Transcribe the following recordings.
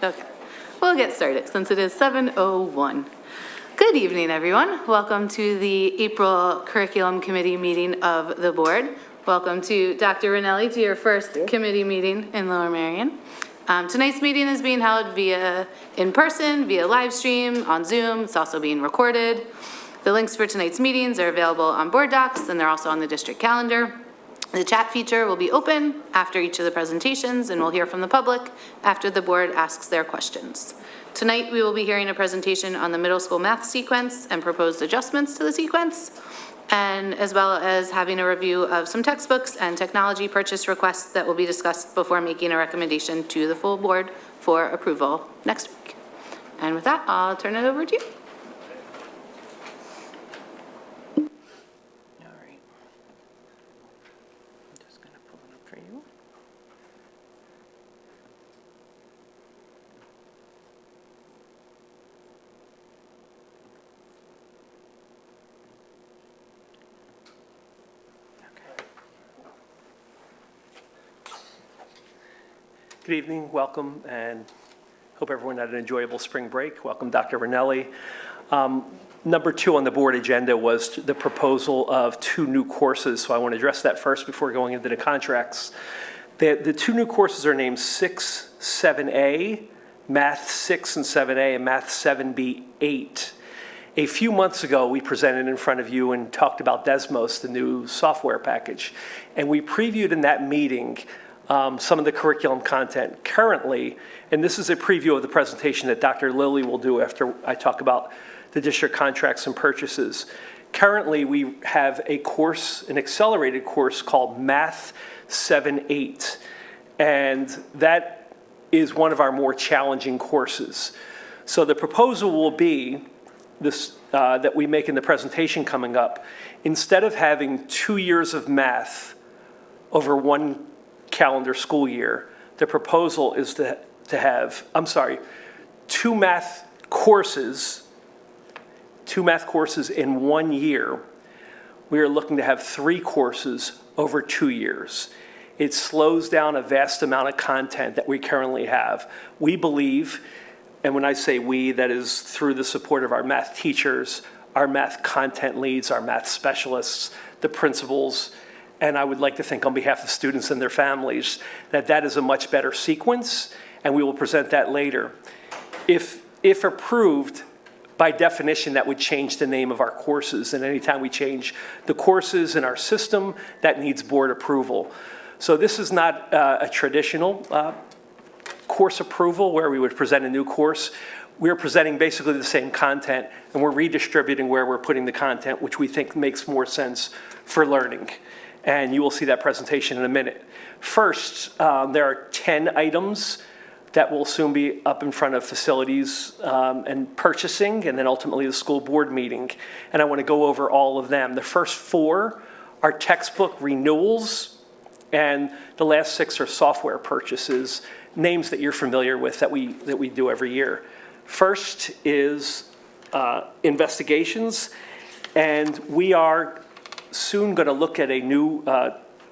Okay, we'll get started since it is 7:01. Good evening, everyone. Welcome to the April Curriculum Committee meeting of the board. Welcome to Dr. Ranelli to your first committee meeting in Lower Merion. Tonight's meeting is being held via in-person, via live stream, on Zoom. It's also being recorded. The links for tonight's meetings are available on board docs, and they're also on the district calendar. The chat feature will be open after each of the presentations, and we'll hear from the public after the board asks their questions. Tonight, we will be hearing a presentation on the middle school math sequence and proposed adjustments to the sequence, and as well as having a review of some textbooks and technology purchase requests that will be discussed before making a recommendation to the full board for approval next week. And with that, I'll turn it over to you. Good evening, welcome, and hope everyone had an enjoyable spring break. Welcome, Dr. Ranelli. Number 2 on the board agenda was the proposal of 2 new courses, so I want to address that first before going into the contracts. The 2 new courses are named 6, 7A, Math 6 and 7A, and Math 7B 8. A few months ago, we presented in front of you and talked about Desmos, the new software package, and we previewed in that meeting some of the curriculum content currently, and this is a preview of the presentation that Dr. Lilly will do after I talk about the district contracts and purchases. Currently, we have a course, an accelerated course called Math 7-8, and that is one of our more challenging courses. So the proposal will be this that we make in the presentation coming up. Instead of having 2 years of math over one calendar school year, the proposal is to have, 2 math courses in 1 year. We are looking to have 3 courses over 2 years. It slows down a vast amount of content that we currently have. We believe, and when I say we, that is through the support of our math teachers, our math content leads, our math specialists, the principals, and I would like to think on behalf of students and their families that that is a much better sequence, and we will present that later. If approved, by definition, that would change the name of our courses, and anytime we change the courses in our system, that needs board approval. So this is not a traditional course approval where we would present a new course. We're presenting basically the same content, and we're redistributing where we're putting the content, which we think makes more sense for learning. And you will see that presentation in a minute. First, there are 10 items that will soon be up in front of facilities and purchasing, and then ultimately the school board meeting. And I want to go over all of them. The first 4 are textbook renewals, and the last 6 are software purchases, names that you're familiar with that we do every year. First is investigations, and we are soon going to look at a new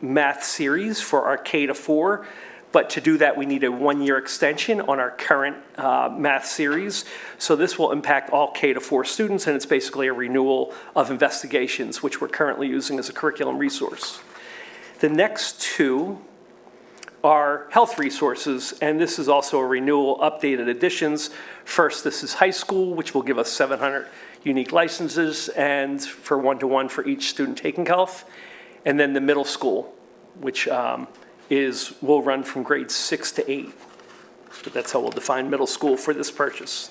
math series for our K-4, but to do that we need a 1-year extension on our current math series. So this will impact all K-4 students, and it's basically a renewal of investigations, which we're currently using as a curriculum resource. The next 2 are health resources, and this is also a renewal, updated additions. First, this is high school, which will give us 700 unique licenses and for 1-to-1 for each student taking health. And then the middle school, which will run from grades 6 to 8. But that's how we'll define middle school for this purchase.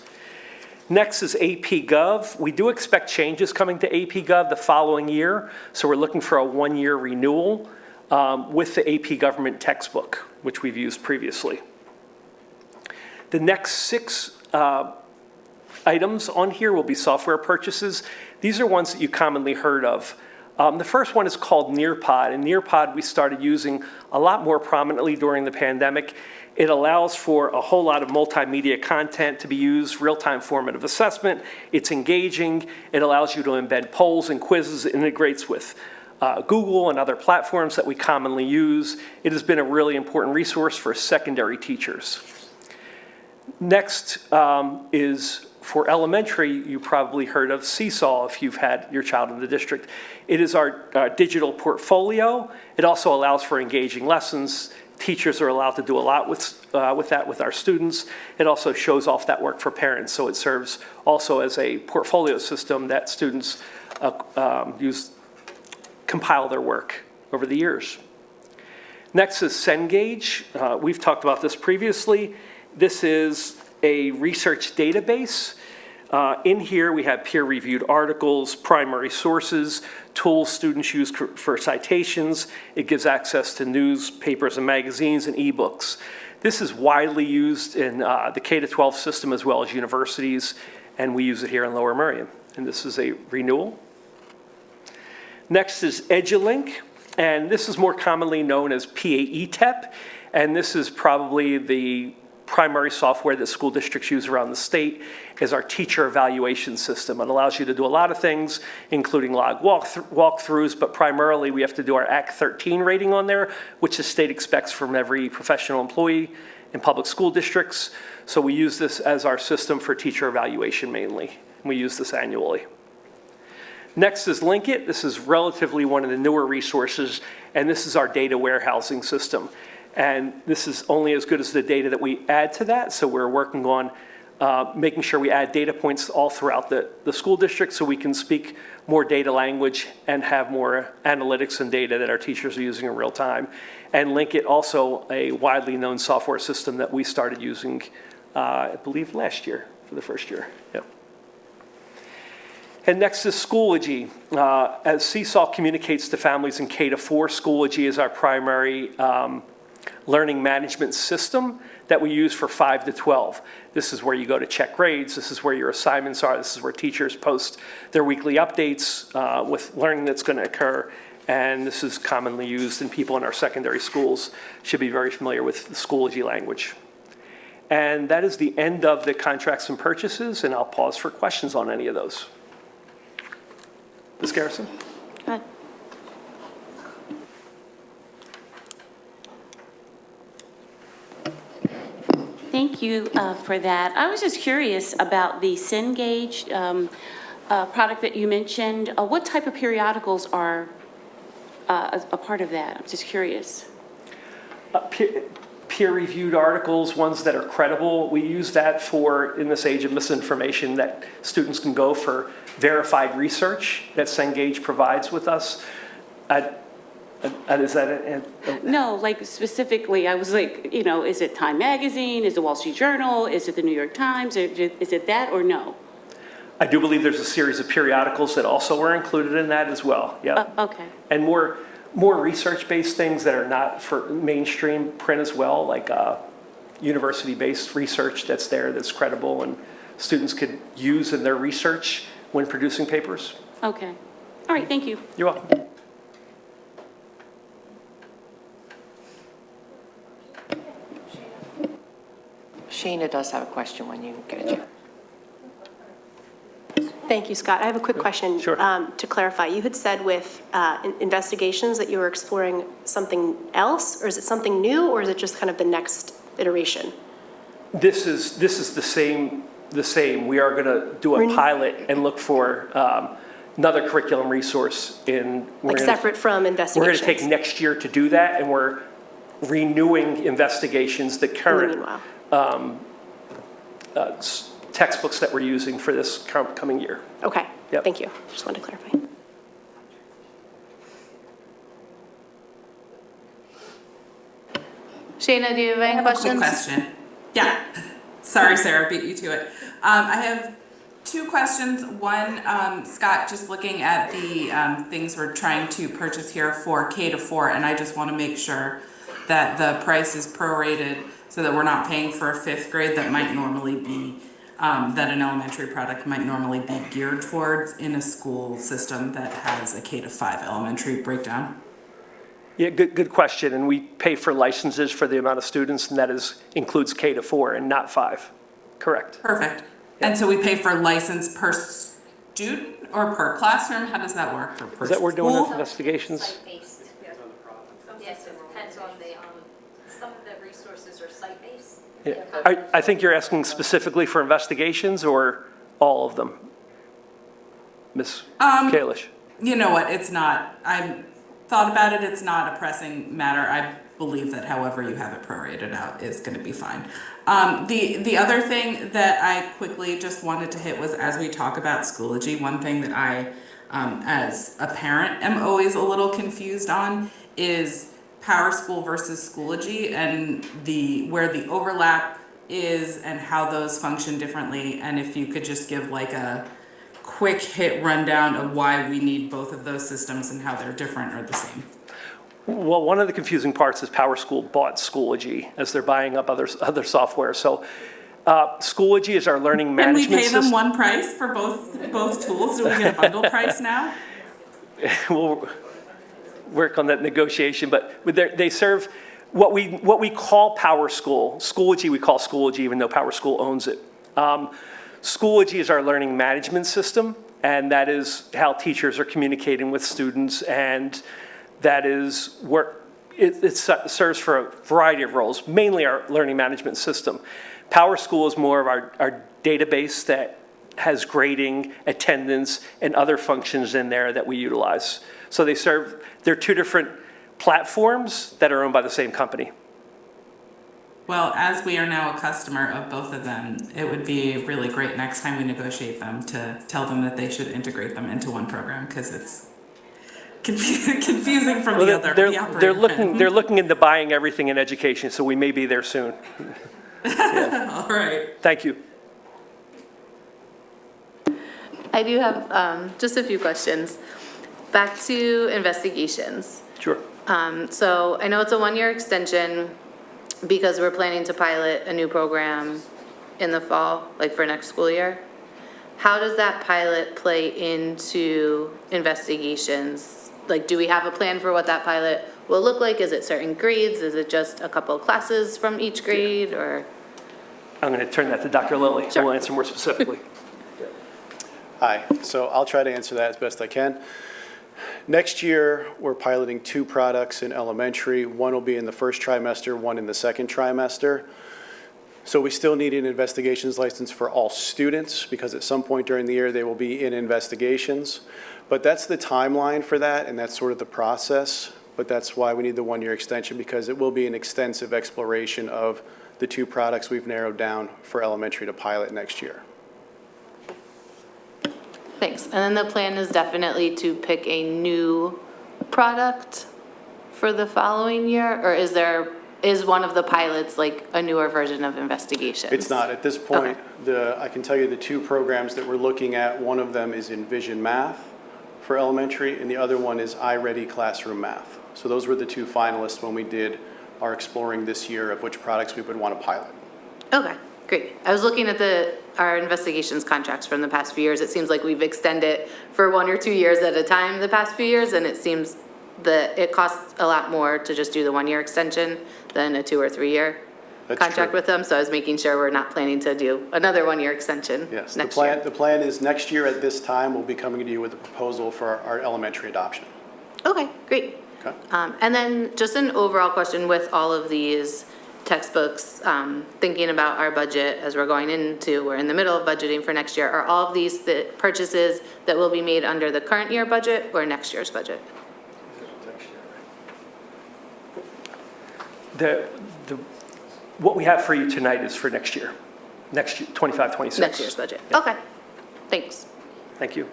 Next is AP Gov. We do expect changes coming to AP Gov the following year, so we're looking for a 1-year renewal with the AP Government textbook, which we've used previously. The next 6 items on here will be software purchases. These are ones that you commonly heard of. The first one is called Nearpod, and Nearpod we started using a lot more prominently during the pandemic. It allows for a whole lot of multimedia content to be used, real-time formative assessment. It's engaging. It allows you to embed polls and quizzes. It integrates with Google and other platforms that we commonly use. It has been a really important resource for secondary teachers. Next is for elementary, you probably heard of Seesaw if you've had your child in the district. It is our digital portfolio. It also allows for engaging lessons. Teachers are allowed to do a lot with that with our students. It also shows off that work for parents, so it serves also as a portfolio system that students compile their work over the years. Next is Cengage. We've talked about this previously. This is a research database. In here, we have peer-reviewed articles, primary sources, tools students use for citations. It gives access to newspapers and magazines and ebooks. This is widely used in the K-12 system as well as universities, and we use it here in Lower Merion. And this is a renewal. Next is EduLink, and this is more commonly known as PAETEP, and this is probably the primary software that school districts use around the state is our teacher evaluation system. It allows you to do a lot of things, including log walkthroughs, but primarily we have to do our Act 13 rating on there, which the state expects from every professional employee in public school districts. So we use this as our system for teacher evaluation mainly. We use this annually. Next is Linkit. This is relatively one of the newer resources, and this is our data warehousing system. And this is only as good as the data that we add to that, so we're working on making sure we add data points all throughout the school district so we can speak more data language and have more analytics and data that our teachers are using in real time. And Linkit, also a widely known software system that we started using, I believe, last year for the first year. Yep. And next is Schoology. As Seesaw communicates to families in K-4, Schoology is our primary learning management system that we use for 5 to 12. This is where you go to check grades. This is where your assignments are. This is where teachers post their weekly updates with learning that's going to occur. And this is commonly used, and people in our secondary schools should be very familiar with the Schoology language. And that is the end of the contracts and purchases, and I'll pause for questions on any of those. Ms. Garrison? Go ahead. Thank you for that. I was just curious about the Cengage product that you mentioned. What type of periodicals are a part of that? I'm just curious. Peer-reviewed articles, ones that are credible. We use that for, in this age of misinformation, that students can go for verified research that Cengage provides with us. Is that it? No, like specifically, I was like, you know, is it Time Magazine? Is it Wall Street Journal? Is it the New York Times? Is it that or no? I do believe there's a series of periodicals that also were included in that as well. Yeah. Okay. And more research-based things that are not for mainstream print as well, like university-based research that's there, that's credible, and students could use in their research when producing papers. Okay. All right. Thank you. You're welcome. Shana does have a question when you get a chance. Thank you, Scott. I have a quick question. Sure. To clarify, you had said with investigations that you were exploring something else, or is it something new, or is it just kind of the next iteration? This is the same. We are going to do a pilot and look for another curriculum resource Separate from investigations? We're going to take next year to do that, and we're renewing investigations, the current textbooks that we're using for this coming year. Okay, Yep. Thank you. Just wanted to clarify. Shana, do you have any questions? Quick question. Yeah. Sorry, Sarah, beat you to it. I have two questions. One, Scott, just looking at the things we're trying to purchase here for K-4, and I just want to make sure that the price is prorated so that we're not paying for a fifth grade that might normally be, that an elementary product might normally be geared towards in a school system that has a K-5 elementary breakdown. Yeah, good question. And we pay for licenses for the amount of students, and that includes K-4 and not 5. Correct. Perfect. Yeah. And so we pay for license per student or per classroom? How does that work? Is that we're doing investigations? Yes, it depends on the some of the resources are site-based. Yeah. I think you're asking specifically for investigations or all of them? Ms. Kalish? You know what, it's not, I thought about it, it's not a pressing matter. I believe that however you have it prorated out is gonna be fine. The other thing that I quickly just wanted to hit was, as we talk about Schoology, one thing that I, as a parent, am always a little confused on is Power School versus Schoology and where the overlap is and how those function differently. And if you could just give like a quick hit rundown of why we need both of those systems and how they're different or the same. Well, one of the confusing parts is Power School bought Schoology as they're buying up other software. So Schoology is our learning management system. And we pay them one price for both tools? Do we get a bundle price now? We'll work on that negotiation, but they serve what we call Power School. Schoology we call Schoology, even though Power School owns it. Schoology is our learning management system, and that is how teachers are communicating with students, and that is where it serves for a variety of roles, mainly our learning management system. Power School is more of our database that has grading, attendance, and other functions in there that we utilize. So they're two different platforms that are owned by the same company. Well, as we are now a customer of both of them, it would be really great next time we negotiate them to tell them that they should integrate them into one program, because it's confusing from the other. They're looking into buying everything in education, so we may be there soon. All right. Thank you. I do have just a few questions. Back to investigations. Sure. So I know it's a one-year extension because we're planning to pilot a new program in the fall, like for next school year. How does that pilot play into investigations? Like, do we have a plan for what that pilot will look like? Is it certain grades? Is it just a couple of classes from each grade, or? I'm going to turn that to Dr. Lilly, Sure. who will answer more specifically. Hi, so I'll try to answer that as best I can. Next year, we're piloting 2 products in elementary. One will be in the first trimester, one in the second trimester. So we still need an investigations license for all students, because at some point during the year, they will be in investigations. But that's the timeline for that, and that's sort of the process. But that's why we need the one-year extension, because it will be an extensive exploration of the 2 products we've narrowed down for elementary to pilot next year. Thanks. And then the plan is definitely to pick a new product for the following year? Or is one of the pilots like a newer version of investigations? It's not. At this point, I can tell you the 2 programs that we're looking at, one of them is Envision Math for elementary, and the other one is iReady Classroom Math. So those were the 2 finalists when we did our exploring this year of which products we would want to pilot. Okay, great. I was looking at our investigations contracts from the past few years. It seems like we've extended for 1 or 2 years at a time the past few years, and it seems that it costs a lot more to just do the 1-year extension than a 2 or 3 year That's contract true. with them. So I was making sure we're not planning to do another 1-year extension Yes, next year. the plan is next year at this time, we'll be coming to you with a proposal for our elementary adoption. Okay, great. Okay? And then just an overall question with all of these textbooks, thinking about our budget as we're we're in the middle of budgeting for next year. Are all of these the purchases that will be made under the current year budget or next year's budget? What we have for you tonight is for next year, 25, 26. Next year's budget. Yeah. Okay, thanks. Thank you.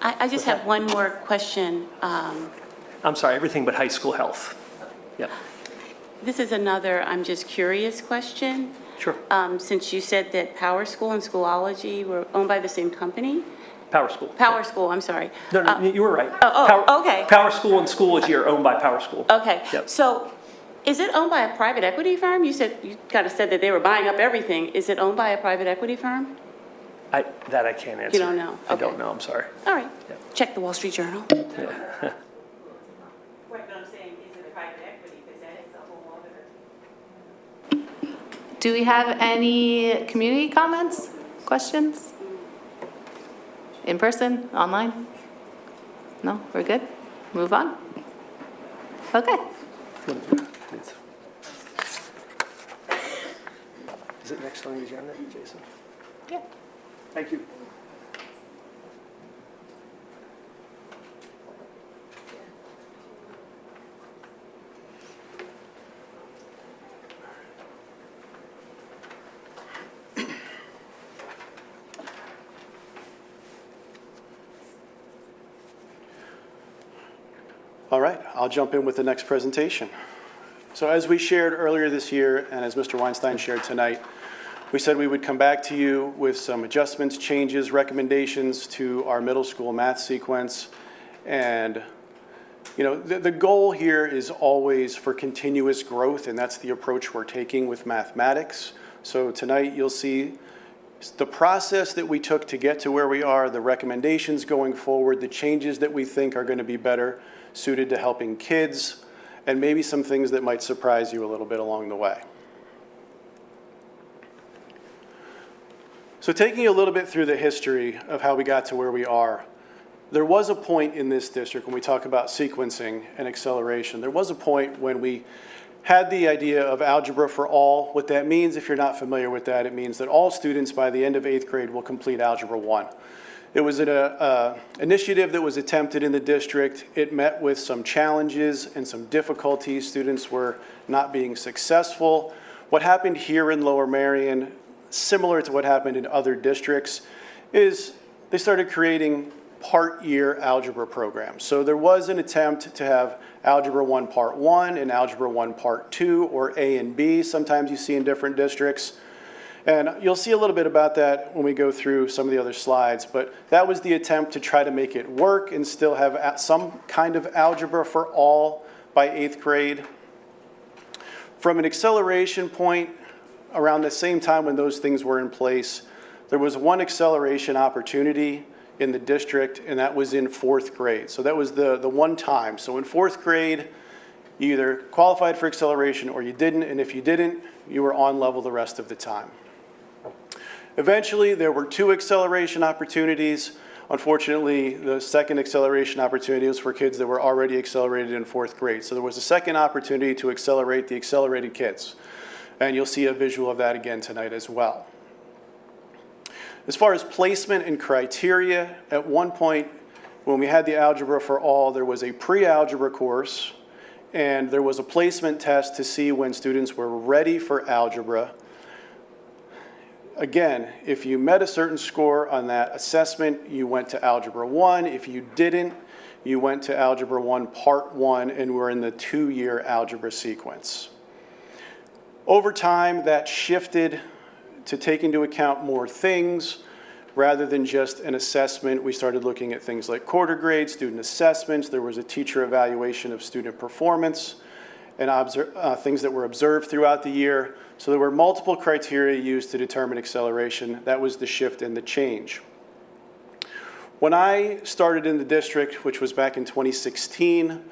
I just have one more question. I'm sorry, everything but high school health. Yeah, This is another, I'm just curious question. sure. Since you said that Power School and Schoology were owned by the same company? Power School. Power School, I'm sorry. No, you were right. Okay. Power School and Schoology are owned by Power School. Okay, Yep. so is it owned by a private equity firm? You kind of said that they were buying up everything. Is it owned by a private equity firm? That I can't answer. You don't know? I don't Okay. know, I'm sorry. All right, Yeah. check the Wall Street Journal. Yeah. Right, but I'm saying, is it private equity, because that is a whole other. Do we have any community comments, questions? In person, online? No, we're good? Move on? Okay. Is it next on the agenda, Jason? Yeah. Thank you. All right, I'll jump in with the next presentation. So as we shared earlier this year, and as Mr. Weinstein shared tonight, we said we would come back to you with some adjustments, changes, recommendations to our middle school math sequence. And, you know, the goal here is always for continuous growth, and that's the approach we're taking with mathematics. So tonight you'll see the process that we took to get to where we are, the recommendations going forward, the changes that we think are going to be better suited to helping kids, and maybe some things that might surprise you a little bit along the way. So taking a little bit through the history of how we got to where we are, there was a point in this district when we talk about sequencing and acceleration, there was a point when we had the idea of algebra for all. What that means, if you're not familiar with that, it means that all students by the end of 8th grade will complete Algebra 1. It was an initiative that was attempted in the district. It met with some challenges and some difficulties. Students were not being successful. What happened here in Lower Merion, similar to what happened in other districts, is they started creating part-year algebra programs. So there was an attempt to have Algebra 1 Part 1 and Algebra 1 Part 2, or A and B, sometimes you see in different districts. And you'll see a little bit about that when we go through some of the other slides, but that was the attempt to try to make it work and still have some kind of algebra for all by 8th grade. From an acceleration point, around the same time when those things were in place, there was one acceleration opportunity in the district, and that was in 4th grade. So that was the one time. So in 4th grade, you either qualified for acceleration or you didn't, and if you didn't, you were on level the rest of the time. Eventually, there were 2 acceleration opportunities. Unfortunately, the second acceleration opportunity was for kids that were already accelerated in 4th grade. So there was a second opportunity to accelerate the accelerated kids. And you'll see a visual of that again tonight as well. As far as placement and criteria, at one point when we had the Algebra for All, there was a pre-algebra course, and there was a placement test to see when students were ready for algebra. Again, if you met a certain score on that assessment, you went to Algebra 1. If you didn't, you went to Algebra 1 Part 1 and were in the 2-year algebra sequence. Over time, that shifted to take into account more things. Rather than just an assessment, we started looking at things like quarter grade, student assessments. There was a teacher evaluation of student performance and things that were observed throughout the year. So there were multiple criteria used to determine acceleration. That was the shift and the change. When I started in the district, which was back in 2016,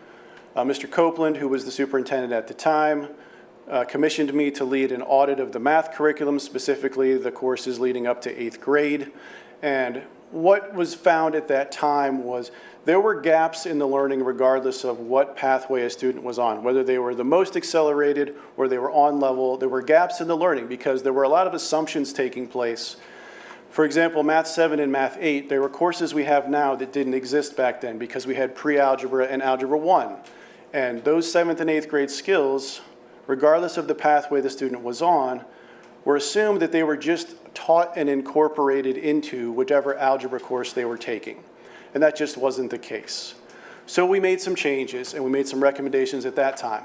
Mr. Copeland, who was the superintendent at the time, commissioned me to lead an audit of the math curriculum, specifically the courses leading up to 8th grade. And what was found at that time was there were gaps in the learning regardless of what pathway a student was on, whether they were the most accelerated or they were on level. There were gaps in the learning because there were a lot of assumptions taking place. For example, Math 7 and Math 8, there were courses we have now that didn't exist back then because we had pre-algebra and Algebra 1. And those 7th and 8th grade skills, regardless of the pathway the student was on, were assumed that they were just taught and incorporated into whichever algebra course they were taking. And that just wasn't the case. So we made some changes and we made some recommendations at that time.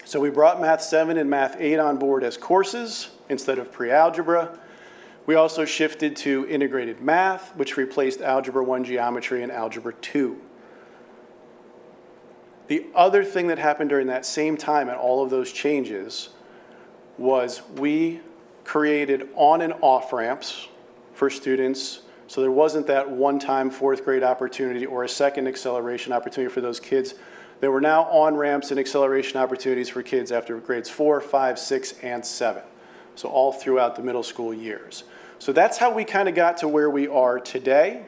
So we brought Math 7 and Math 8 on board as courses instead of pre-algebra. We also shifted to integrated math, which replaced Algebra 1 geometry and Algebra 2. The other thing that happened during that same time and all of those changes was we created on and off ramps for students. So there wasn't that one-time 4th grade opportunity or a second acceleration opportunity for those kids. There were now on ramps and acceleration opportunities for kids after grades 4, 5, 6, and 7. So all throughout the middle school years. So that's how we kind of got to where we are today.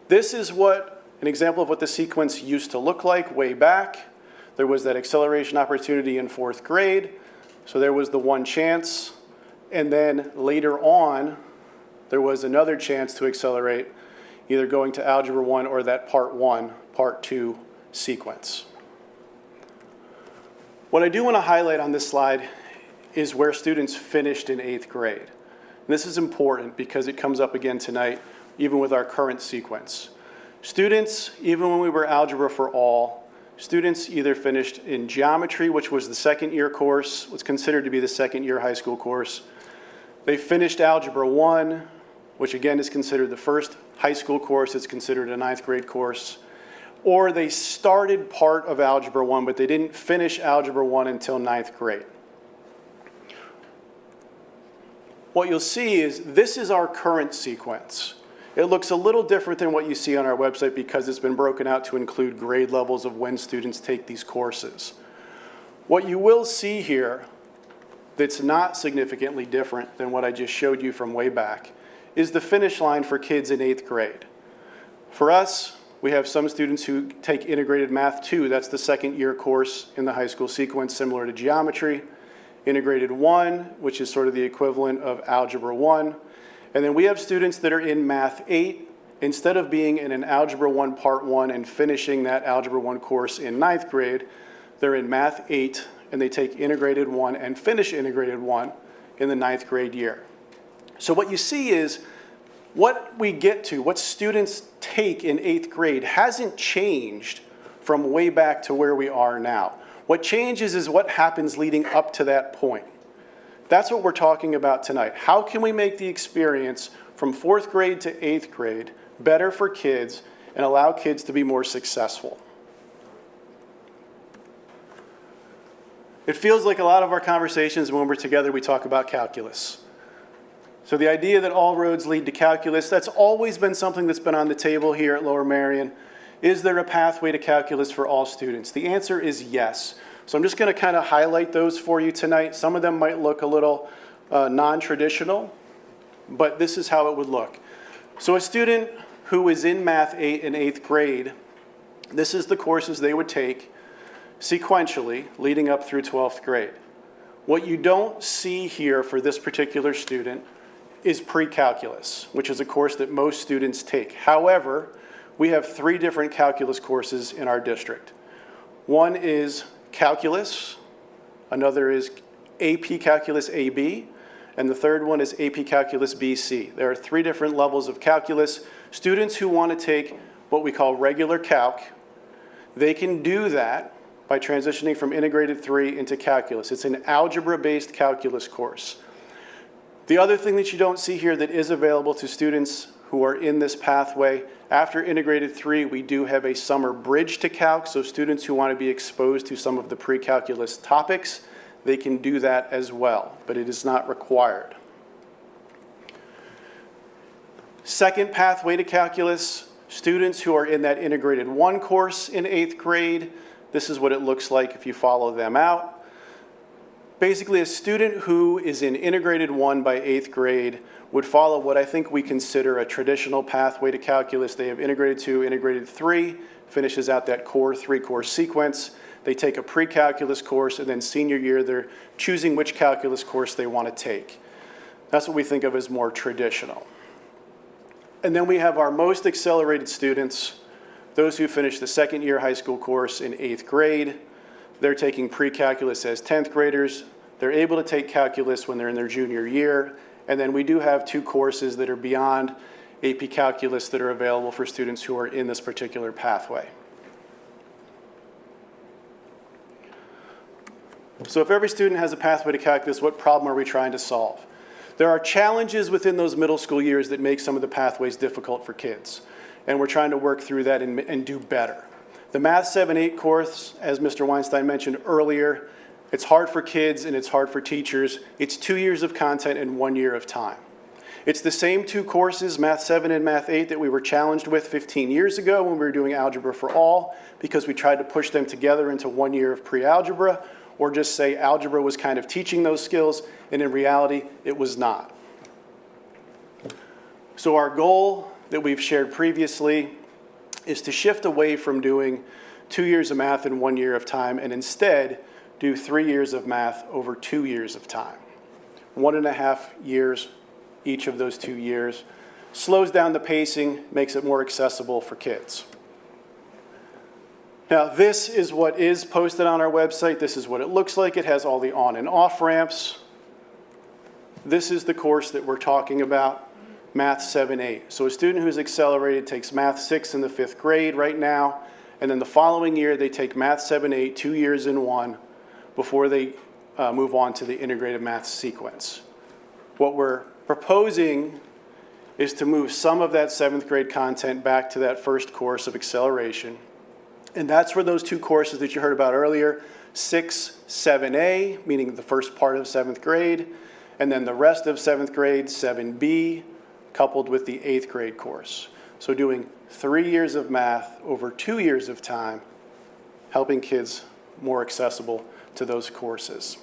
This is an example of what the sequence used to look like way back. There was that acceleration opportunity in 4th grade, so there was the one chance. And then later on, there was another chance to accelerate, either going to Algebra 1 or that Part 1, Part 2 sequence. What I do want to highlight on this slide is where students finished in 8th grade. And this is important because it comes up again tonight, even with our current sequence. Students, even when we were Algebra for All, students either finished in geometry, which was the second year course, was considered to be the second year high school course. They finished Algebra 1, which again is considered the first high school course. It's considered a 9th grade course. Or they started part of Algebra 1, but they didn't finish Algebra 1 until 9th grade. What you'll see is this is our current sequence. It looks a little different than what you see on our website because it's been broken out to include grade levels of when students take these courses. What you will see here that's not significantly different than what I just showed you from way back is the finish line for kids in 8th grade. For us, we have some students who take Integrated Math 2. That's the second year course in the high school sequence, similar to geometry. Integrated 1, which is sort of the equivalent of Algebra 1. And then we have students that are in Math 8. Instead of being in an Algebra 1 Part 1 and finishing that Algebra 1 course in 9th grade, they're in Math 8 and they take Integrated 1 and finish Integrated 1 in the 9th grade year. So what you see is what we get to, what students take in 8th grade hasn't changed from way back to where we are now. What changes is what happens leading up to that point. That's what we're talking about tonight. How can we make the experience from 4th grade to 8th grade better for kids and allow kids to be more successful? It feels like a lot of our conversations when we're together, we talk about calculus. So the idea that all roads lead to calculus, that's always been something that's been on the table here at Lower Merion. Is there a pathway to calculus for all students? The answer is yes. So I'm just going to kind of highlight those for you tonight. Some of them might look a little non-traditional, but this is how it would look. So a student who is in Math 8 in 8th grade, this is the courses they would take sequentially leading up through 12th grade. What you don't see here for this particular student is pre-calculus, which is a course that most students take. However, we have 3 different calculus courses in our district. One is calculus, another is AP Calculus AB, and the third one is AP Calculus BC. There are 3 different levels of calculus. Students who want to take what we call regular calc, they can do that by transitioning from Integrated 3 into calculus. It's an algebra-based calculus course. The other thing that you don't see here that is available to students who are in this pathway, after Integrated 3, we do have a summer bridge to calc, so students who want to be exposed to some of the pre-calculus topics, they can do that as well, but it is not required. Second pathway to calculus, students who are in that Integrated 1 course in 8th grade, this is what it looks like if you follow them out. Basically, a student who is in Integrated 1 by 8th grade would follow what I think we consider a traditional pathway to calculus. They have Integrated 2, Integrated 3, finishes out that core 3-course sequence. They take a pre-calculus course, and then senior year, they're choosing which calculus course they want to take. That's what we think of as more traditional. And then we have our most accelerated students, those who finish the second year high school course in 8th grade. They're taking pre-calculus as 10th graders. They're able to take calculus when they're in their junior year. And then we do have 2 courses that are beyond AP Calculus that are available for students who are in this particular pathway. So if every student has a pathway to calculus, what problem are we trying to solve? There are challenges within those middle school years that make some of the pathways difficult for kids. And we're trying to work through that and do better. The Math 7-8 course, as Mr. Weinstein mentioned earlier, it's hard for kids and it's hard for teachers. It's 2 years of content and 1 year of time. It's the same 2 courses, Math 7 and Math 8, that we were challenged with 15 years ago when we were doing Algebra for All, because we tried to push them together into 1 year of pre-algebra, or just say algebra was kind of teaching those skills, and in reality, it was not. So our goal that we've shared previously is to shift away from doing 2 years of math in 1 year of time and instead do 3 years of math over 2 years of time. 1.5 years each of those 2 years. Slows down the pacing, makes it more accessible for kids. Now, this is what is posted on our website. This is what it looks like. It has all the on and off ramps. This is the course that we're talking about, Math 7-8. So a student who's accelerated takes Math 6 in the 5th grade right now, and then the following year they take Math 7-8, 2 years in one, before they move on to the integrated math sequence. What we're proposing is to move some of that 7th grade content back to that first course of acceleration. And that's where those 2 courses that you heard about earlier, 6, 7A, meaning the first part of 7th grade, and then the rest of 7th grade, 7B, coupled with the 8th grade course. So doing 3 years of math over 2 years of time, helping kids more accessible to those courses.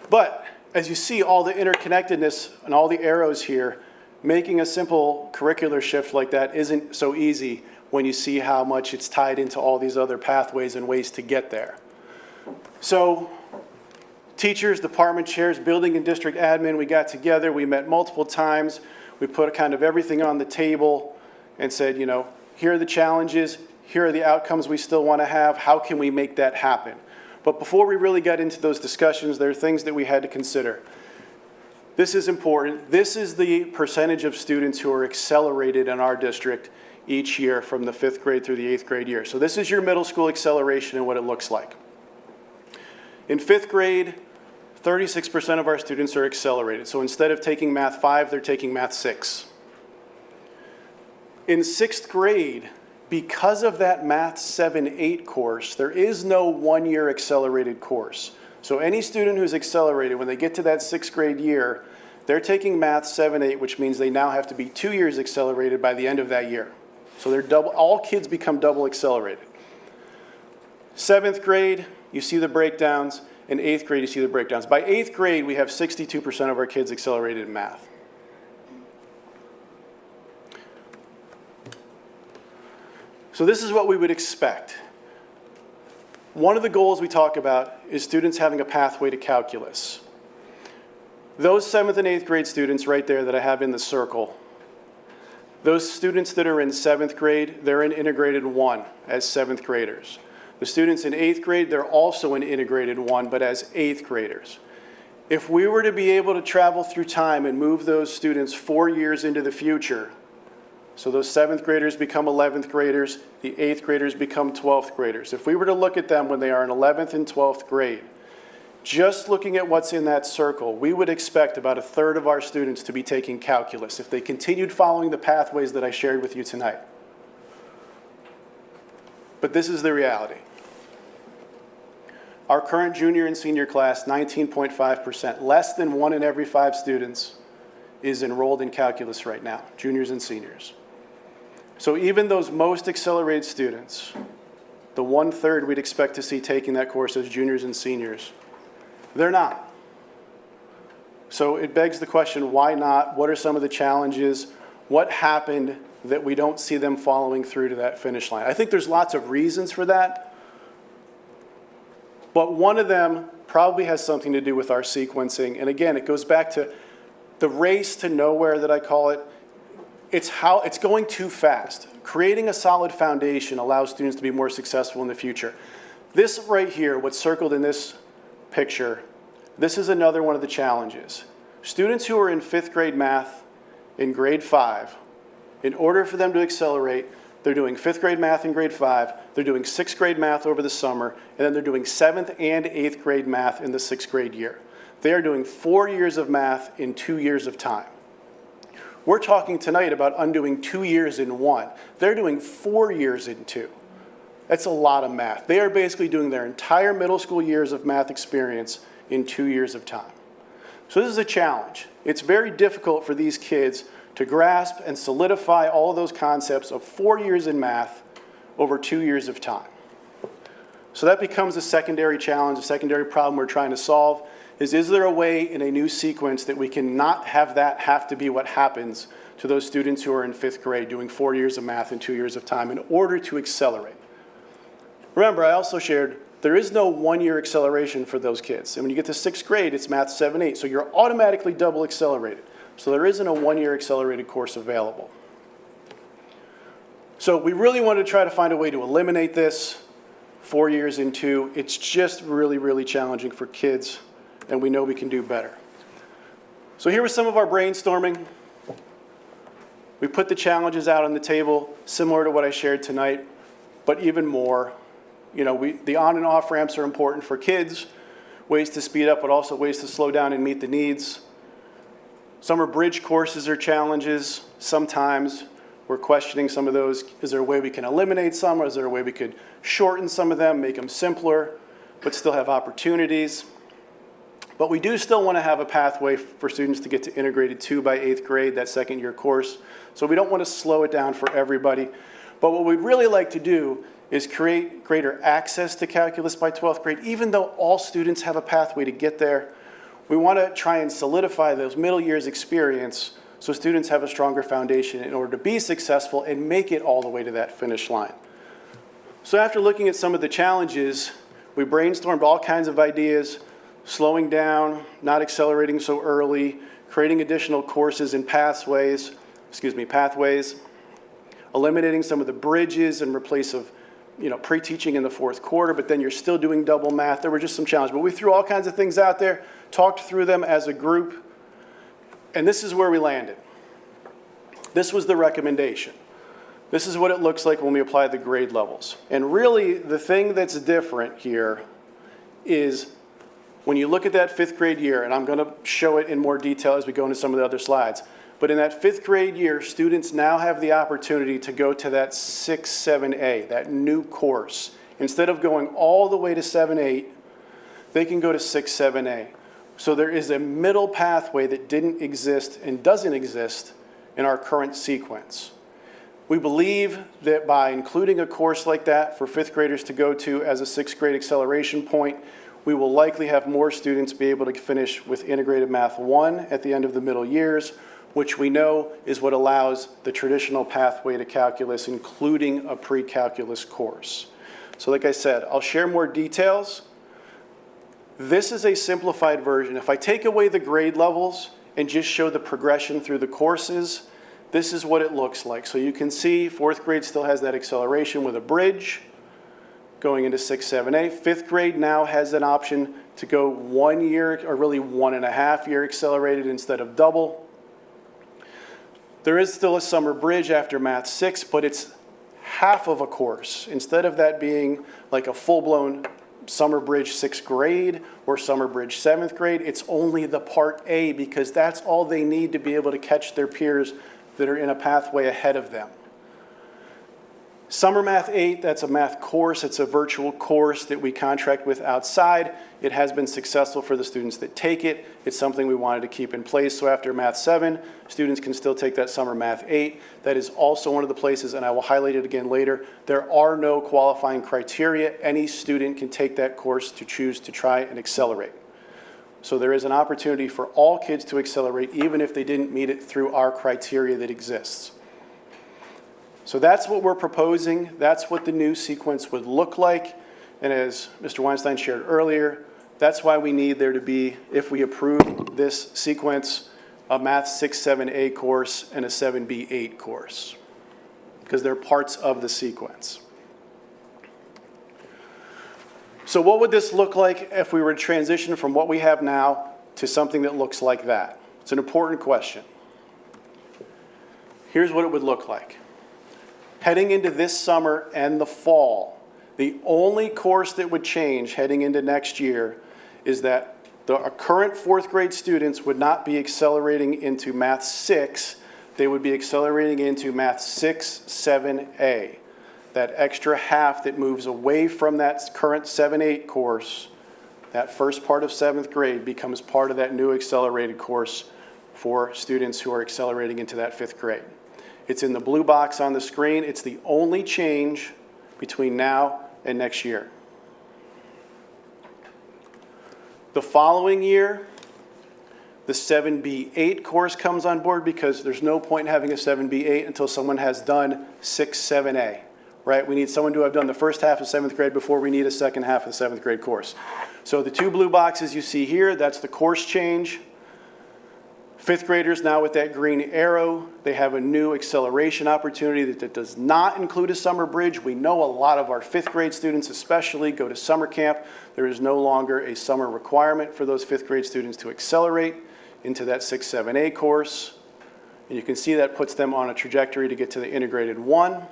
But as you see all the interconnectedness and all the arrows here, making a simple curricular shift like that isn't so easy when you see how much it's tied into all these other pathways and ways to get there. So teachers, department chairs, building and district admin, we got together, we met multiple times, we put kind of everything on the table and said, you know, here are the challenges, here are the outcomes we still want to have, how can we make that happen? But before we really got into those discussions, there are things that we had to consider. This is important. This is the percentage of students who are accelerated in our district each year from the 5th grade through the 8th grade year. So this is your middle school acceleration and what it looks like. In 5th grade, 36% of our students are accelerated. So instead of taking Math 5, they're taking Math 6. In 6th grade, because of that Math 7-8 course, there is no 1 year accelerated course. So any student who's accelerated, when they get to that 6th grade year, they're taking Math 7-8, which means they now have to be 2 years accelerated by the end of that year. So they're double, all kids become double accelerated. 7th grade, you see the breakdowns. In 8th grade, you see the breakdowns. By 8th grade, we have 62% of our kids accelerated in math. So this is what we would expect. One of the goals we talk about is students having a pathway to calculus. Those 7th and 8th grade students right there that I have in the circle, those students that are in 7th grade, they're in integrated 1 as 7th graders. The students in 8th grade, they're also in integrated 1, but as 8th graders. If we were to be able to travel through time and move those students 4 years into the future, so those 7th graders become 11th graders, the 8th graders become 12th graders. If we were to look at them when they are in 11th and 12th grade, just looking at what's in that circle, we would expect about 1/3 of our students to be taking calculus if they continued following the pathways that I shared with you tonight. But this is the reality. Our current junior and senior class, 19.5%, less than 1 in every 5 students is enrolled in calculus right now, juniors and seniors. So even those most accelerated students, the 1/3 we'd expect to see taking that course as juniors and seniors, they're not. So it begs the question, why not? What are some of the challenges? What happened that we don't see them following through to that finish line? I think there's lots of reasons for that, but one of them probably has something to do with our sequencing. And again, it goes back to the race to nowhere that I call it. It's going too fast. Creating a solid foundation allows students to be more successful in the future. This right here, what's circled in this picture, this is another one of the challenges. Students who are in 5th grade math in grade 5, in order for them to accelerate, they're doing 5th grade math in grade 5, they're doing 6th grade math over the summer, and then they're doing 7th and 8th grade math in the 6th grade year. They are doing 4 years of math in 2 years of time. We're talking tonight about undoing 2 years in 1. They're doing 4 years in 2. That's a lot of math. They are basically doing their entire middle school years of math experience in 2 years of time. So this is a challenge. It's very difficult for these kids to grasp and solidify all of those concepts of 4 years in math over 2 years of time. So that becomes a secondary challenge, a secondary problem we're trying to solve is there a way in a new sequence that we can not have that have to be what happens to those students who are in 5th grade doing 4 years of math in 2 years of time in order to accelerate. Remember, I also shared there is no 1-year acceleration for those kids. And when you get to 6th grade, it's math 7, 8. So you're automatically double accelerated. So there isn't a 1-year accelerated course available. So we really wanted to try to find a way to eliminate this. 4 years in 2, it's just really, really challenging for kids, and we know we can do better. So here was some of our brainstorming. We put the challenges out on the table, similar to what I shared tonight, but even more. You know, the on and off ramps are important for kids, ways to speed up, but also ways to slow down and meet the needs. Summer bridge courses are challenges. Sometimes we're questioning some of those. Is there a way we can eliminate some, or is there a way we could shorten some of them, make them simpler, but still have opportunities? But we do still want to have a pathway for students to get to integrated 2 by 8th grade, that 2nd-year course. So we don't want to slow it down for everybody. But what we'd really like to do is create greater access to calculus by 12th grade. Even though all students have a pathway to get there, we want to try and solidify those middle years experience so students have a stronger foundation in order to be successful and make it all the way to that finish line. So after looking at some of the challenges, we brainstormed all kinds of ideas: slowing down, not accelerating so early, creating additional courses and pathways, eliminating some of the bridges in replace of pre-teaching in the 4th quarter, but then you're still doing double math. There were just some challenges, but we threw all kinds of things out there, talked through them as a group, and this is where we landed. This was the recommendation. This is what it looks like when we apply the grade levels. And really, the thing that's different here is when you look at that 5th grade year, and I'm going to show it in more detail as we go into some of the other slides, but in that 5th grade year, students now have the opportunity to go to that 6, 7A, that new course. Instead of going all the way to 7, 8, they can go to 6, 7A. So there is a middle pathway that didn't exist and doesn't exist in our current sequence. We believe that by including a course like that for 5th graders to go to as a 6th grade acceleration point, we will likely have more students be able to finish with integrated math 1 at the end of the middle years, which we know is what allows the traditional pathway to calculus, including a pre-calculus course. So like I said, I'll share more details. This is a simplified version. If I take away the grade levels and just show the progression through the courses, this is what it looks like. So you can see 4th grade still has that acceleration with a bridge going into 6, 7A. 5th grade now has an option to go 1 year, or really 1.5 year accelerated instead of double. There is still a summer bridge after Math 6, but it's half of a course. Instead of that being like a full-blown summer bridge 6th grade or summer bridge 7th grade, it's only the part A, because that's all they need to be able to catch their peers that are in a pathway ahead of them. Summer Math 8, that's a math course. It's a virtual course that we contract with outside. It has been successful for the students that take it. It's something we wanted to keep in place. So after Math 7, students can still take that Summer Math 8. That is also one of the places, and I will highlight it again later, there are no qualifying criteria. Any student can take that course to choose to try and accelerate. So there is an opportunity for all kids to accelerate, even if they didn't meet it through our criteria that exists. So that's what we're proposing. That's what the new sequence would look like. And as Mr. Weinstein shared earlier, that's why we need there to be, if we approve this sequence, a Math 6, 7A course and a 7B8 course, because they're parts of the sequence. So what would this look like if we were to transition from what we have now to something that looks like that? It's an important question. Here's what it would look like. Heading into this summer and the fall, the only course that would change heading into next year is that the current 4th grade students would not be accelerating into Math 6, they would be accelerating into Math 6, 7A. That extra half that moves away from that current 7-8 course, that first part of 7th grade becomes part of that new accelerated course for students who are accelerating into that 5th grade. It's in the blue box on the screen. It's the only change between now and next year. The following year, The 7B8 course comes on board because there's no point in having a 7B8 until someone has done 6-7A, right? We need someone to have done the first half of 7th grade before we need a second half of the 7th grade course. So the 2 blue boxes you see here, that's the course change. 5th graders now with that green arrow, they have a new acceleration opportunity that does not include a summer bridge. We know a lot of our 5th grade students especially go to summer camp. There is no longer a summer requirement for those 5th grade students to accelerate into that 6-7A course. And you can see that puts them on a trajectory to get to the integrated 1.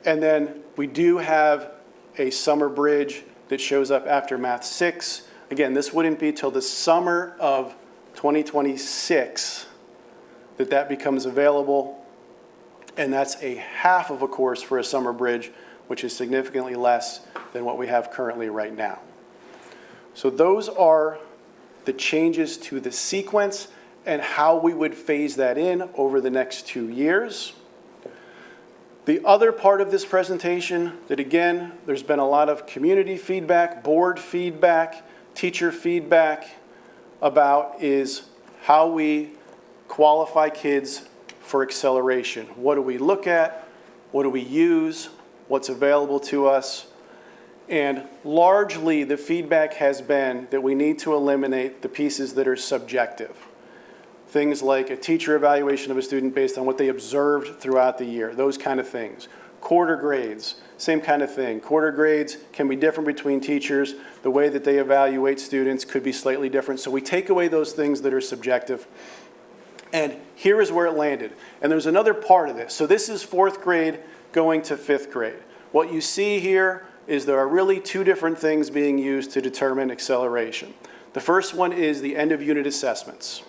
And then we do have a summer bridge that shows up after Math 6. Again, this wouldn't be till the summer of 2026 that becomes available, and that's a half of a course for a summer bridge, which is significantly less than what we have currently right now. So those are the changes to the sequence and how we would phase that in over the next 2 years. The other part of this presentation that, again, there's been a lot of community feedback, board feedback, teacher feedback about is how we qualify kids for acceleration. What do we look at? What do we use? What's available to us? And largely the feedback has been that we need to eliminate the pieces that are subjective. Things like a teacher evaluation of a student based on what they observed throughout the year, those kind of things. Quarter grades, same kind of thing. Quarter grades can be different between teachers. The way that they evaluate students could be slightly different. So we take away those things that are subjective. And here is where it landed. And there's another part of this. So this is 4th grade going to 5th grade. What you see here is there are really 2 different things being used to determine acceleration. The first one is the end of unit assessments.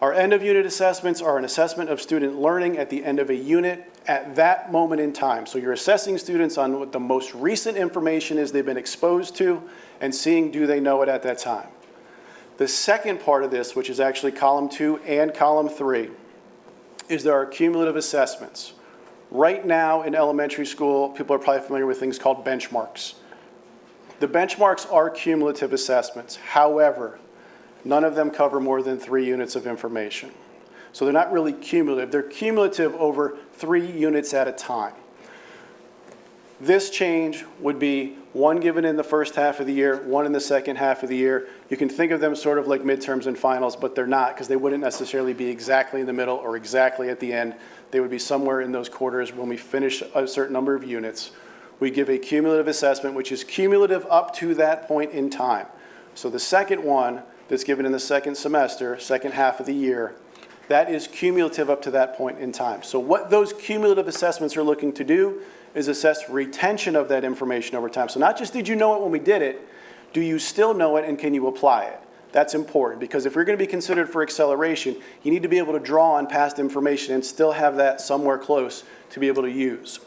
Our end of unit assessments are an assessment of student learning at the end of a unit at that moment in time. So you're assessing students on what the most recent information is they've been exposed to and seeing do they know it at that time. The second part of this, which is actually column 2 and column 3, is there are cumulative assessments. Right now in elementary school, people are probably familiar with things called benchmarks. The benchmarks are cumulative assessments. However, none of them cover more than 3 units of information. So they're not really cumulative. They're cumulative over 3 units at a time. This change would be 1 given in the first half of the year, 1 in the second half of the year. You can think of them sort of like midterms and finals, but they're not because they wouldn't necessarily be exactly in the middle or exactly at the end. They would be somewhere in those quarters when we finish a certain number of units. We give a cumulative assessment, which is cumulative up to that point in time. So the second one that's given in the second semester, second half of the year, that is cumulative up to that point in time. So what those cumulative assessments are looking to do is assess retention of that information over time. So not just did you know it when we did it, do you still know it and can you apply it? That's important because if you're going to be considered for acceleration, you need to be able to draw on past information and still have that somewhere close to be able to use.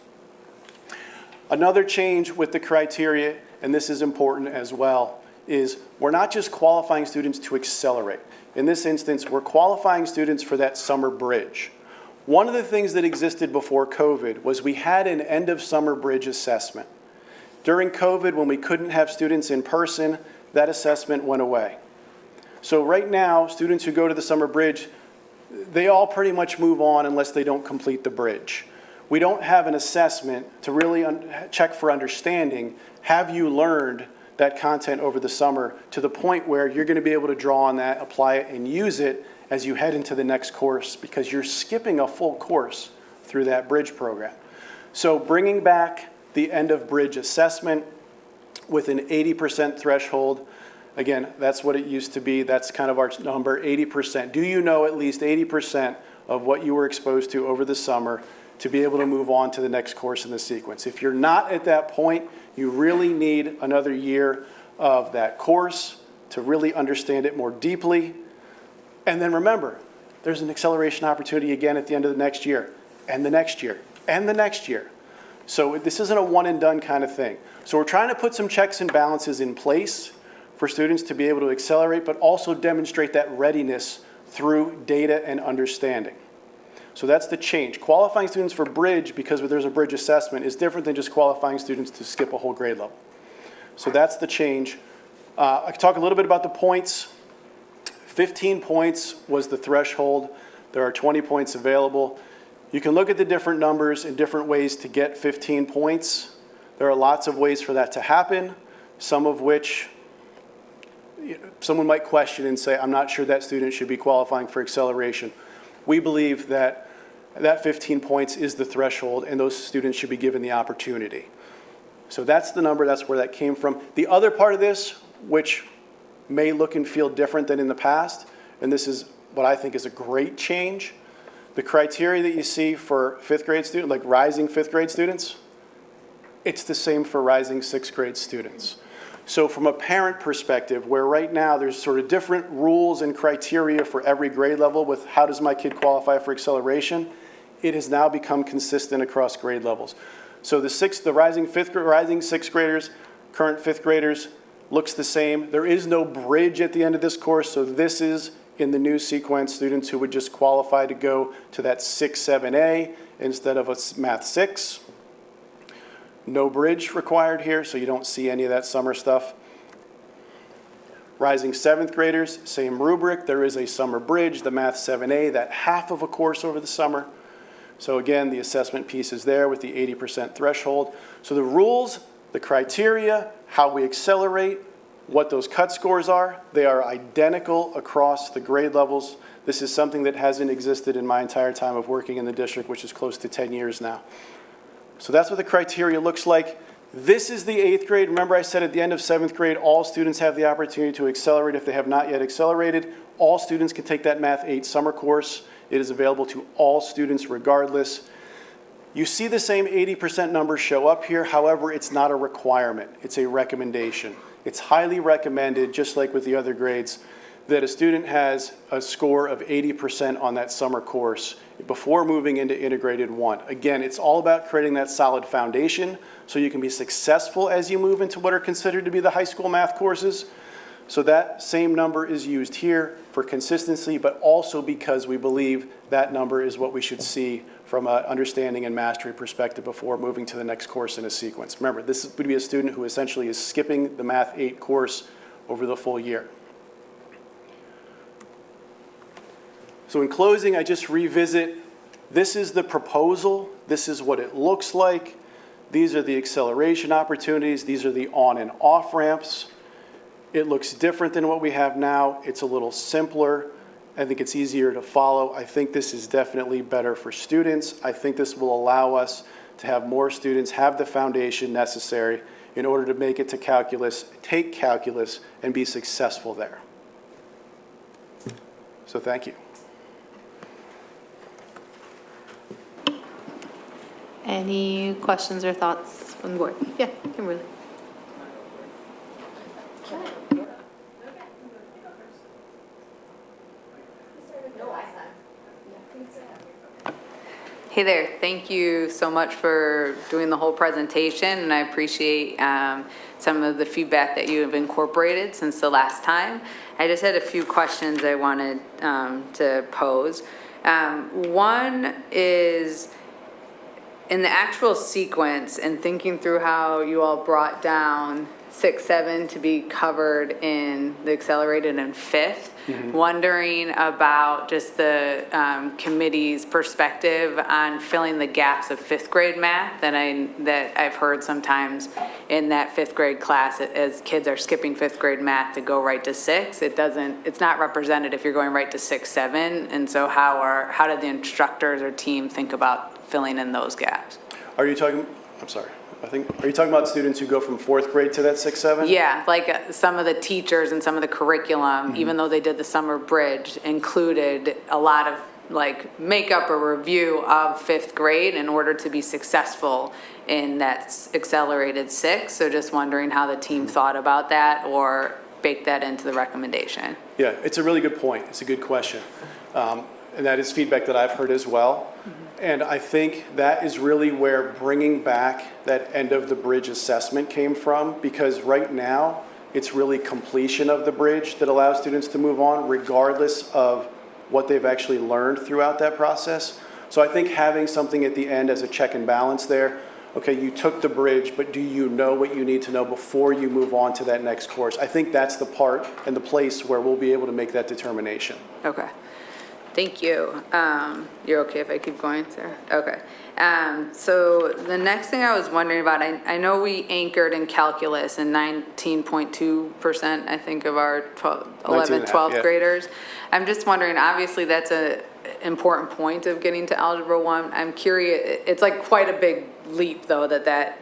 Another change with the criteria, and this is important as well, is we're not just qualifying students to accelerate. In this instance, we're qualifying students for that summer bridge. One of the things that existed before COVID was we had an end of summer bridge assessment. During COVID, when we couldn't have students in person, that assessment went away. So right now, students who go to the summer bridge, they all pretty much move on unless they don't complete the bridge. We don't have an assessment to really check for understanding. Have you learned that content over the summer to the point where you're going to be able to draw on that, apply it, and use it as you head into the next course because you're skipping a full course through that bridge program. So bringing back the end of bridge assessment with an 80% threshold. Again, that's what it used to be. That's kind of our number, 80%. Do you know at least 80% of what you were exposed to over the summer to be able to move on to the next course in the sequence? If you're not at that point, you really need another year of that course to really understand it more deeply. And then remember, there's an acceleration opportunity again at the end of the next year, and the next year, and the next year. So this isn't a one and done kind of thing. So we're trying to put some checks and balances in place for students to be able to accelerate, but also demonstrate that readiness through data and understanding. So that's the change. Qualifying students for bridge because there's a bridge assessment is different than just qualifying students to skip a whole grade level. So that's the change. I can talk a little bit about the points. 15 points was the threshold. There are 20 points available. You can look at the different numbers and different ways to get 15 points. There are lots of ways for that to happen, some of which someone might question and say, I'm not sure that student should be qualifying for acceleration. We believe that 15 points is the threshold, and those students should be given the opportunity. So that's the number, that's where that came from. The other part of this, which may look and feel different than in the past, and this is what I think is a great change, the criteria that you see for fifth grade students, like rising fifth grade students, it's the same for rising sixth grade students. So from a parent perspective, where right now there's sort of different rules and criteria for every grade level with how does my kid qualify for acceleration, it has now become consistent across grade levels. So the rising sixth graders, current fifth graders, looks the same. There is no bridge at the end of this course, so this is in the new sequence, students who would just qualify to go to that 6-7A instead of a Math 6. No bridge required here, so you don't see any of that summer stuff. Rising seventh graders, same rubric. There is a summer bridge, the Math 7A, that half of a course over the summer. So again, the assessment piece is there with the 80% threshold. So the rules, the criteria, how we accelerate, what those cut scores are, they are identical across the grade levels. This is something that hasn't existed in my entire time of working in the district, which is close to 10 years now. So that's what the criteria looks like. This is the 8th grade. Remember I said at the end of 7th grade, all students have the opportunity to accelerate if they have not yet accelerated. All students can take that Math 8 summer course. It is available to all students regardless. You see the same 80% number show up here. However, it's not a requirement. It's a recommendation. It's highly recommended, just like with the other grades, that a student has a score of 80% on that summer course before moving into Integrated 1. Again, it's all about creating that solid foundation so you can be successful as you move into what are considered to be the high school math courses. So that same number is used here for consistency, but also because we believe that number is what we should see from an understanding and mastery perspective before moving to the next course in a sequence. Remember, this would be a student who essentially is skipping the Math 8 course over the full year. So in closing, I just revisit, this is the proposal, this is what it looks like, these are the acceleration opportunities, these are the on and off ramps. It looks different than what we have now, it's a little simpler, I think it's easier to follow. I think this is definitely better for students. I think this will allow us to have more students have the foundation necessary in order to make it to calculus, take calculus, and be successful there. So thank you. Any questions or thoughts from the board? Yeah, Kimberly. Hey there, thank you so much for doing the whole presentation, and I appreciate some of the feedback that you have incorporated since the last time. I just had a few questions I wanted to pose. One is, in the actual sequence and thinking through how you all brought down 6, 7 to be covered in the accelerated in 5th, wondering about just the committee's perspective on filling the gaps of 5th grade math that I've heard sometimes in that 5th grade class as kids are skipping 5th grade math to go right to 6. It's not represented if you're going right to 6, 7. And so how did the instructors or team think about filling in those gaps? Are you talking, I'm sorry. Are you talking about students who go from 4th grade to that 6, 7? Yeah, like some of the teachers and some of the curriculum, even though they did the summer bridge, included a lot of like makeup or review of 5th grade in order to be successful in that accelerated 6. So just wondering how the team thought about that or baked that into the recommendation. Yeah, it's a really good point. It's a good question. And that is feedback that I've heard as well. And I think that is really where bringing back that end of the bridge assessment came from, because right now it's really completion of the bridge that allows students to move on regardless of what they've actually learned throughout that process. So I think having something at the end as a check and balance there, okay, you took the bridge, but do you know what you need to know before you move on to that next course? I think that's the part and the place where we'll be able to make that determination. Okay. Thank you. You're okay if I keep going, Sarah? Okay. So the next thing I was wondering about, I know we anchored in calculus and 19.2%, I think, of our 11th, 12th yeah. graders. I'm just wondering, obviously that's a important point of getting to Algebra 1. I'm curious, it's like quite a big leap though, that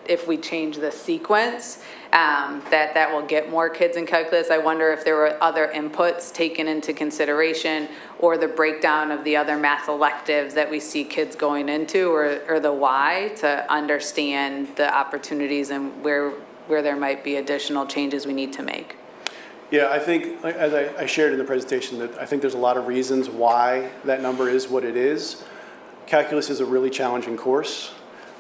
if we change the sequence, that will get more kids in calculus. I wonder if there were other inputs taken into consideration, or the breakdown of the other math electives that we see kids going into, or the why, to understand the opportunities and where there might be additional changes we need to make. Yeah, I think, as I shared in the presentation, that I think there's a lot of reasons why that number is what it is. Calculus is a really challenging course.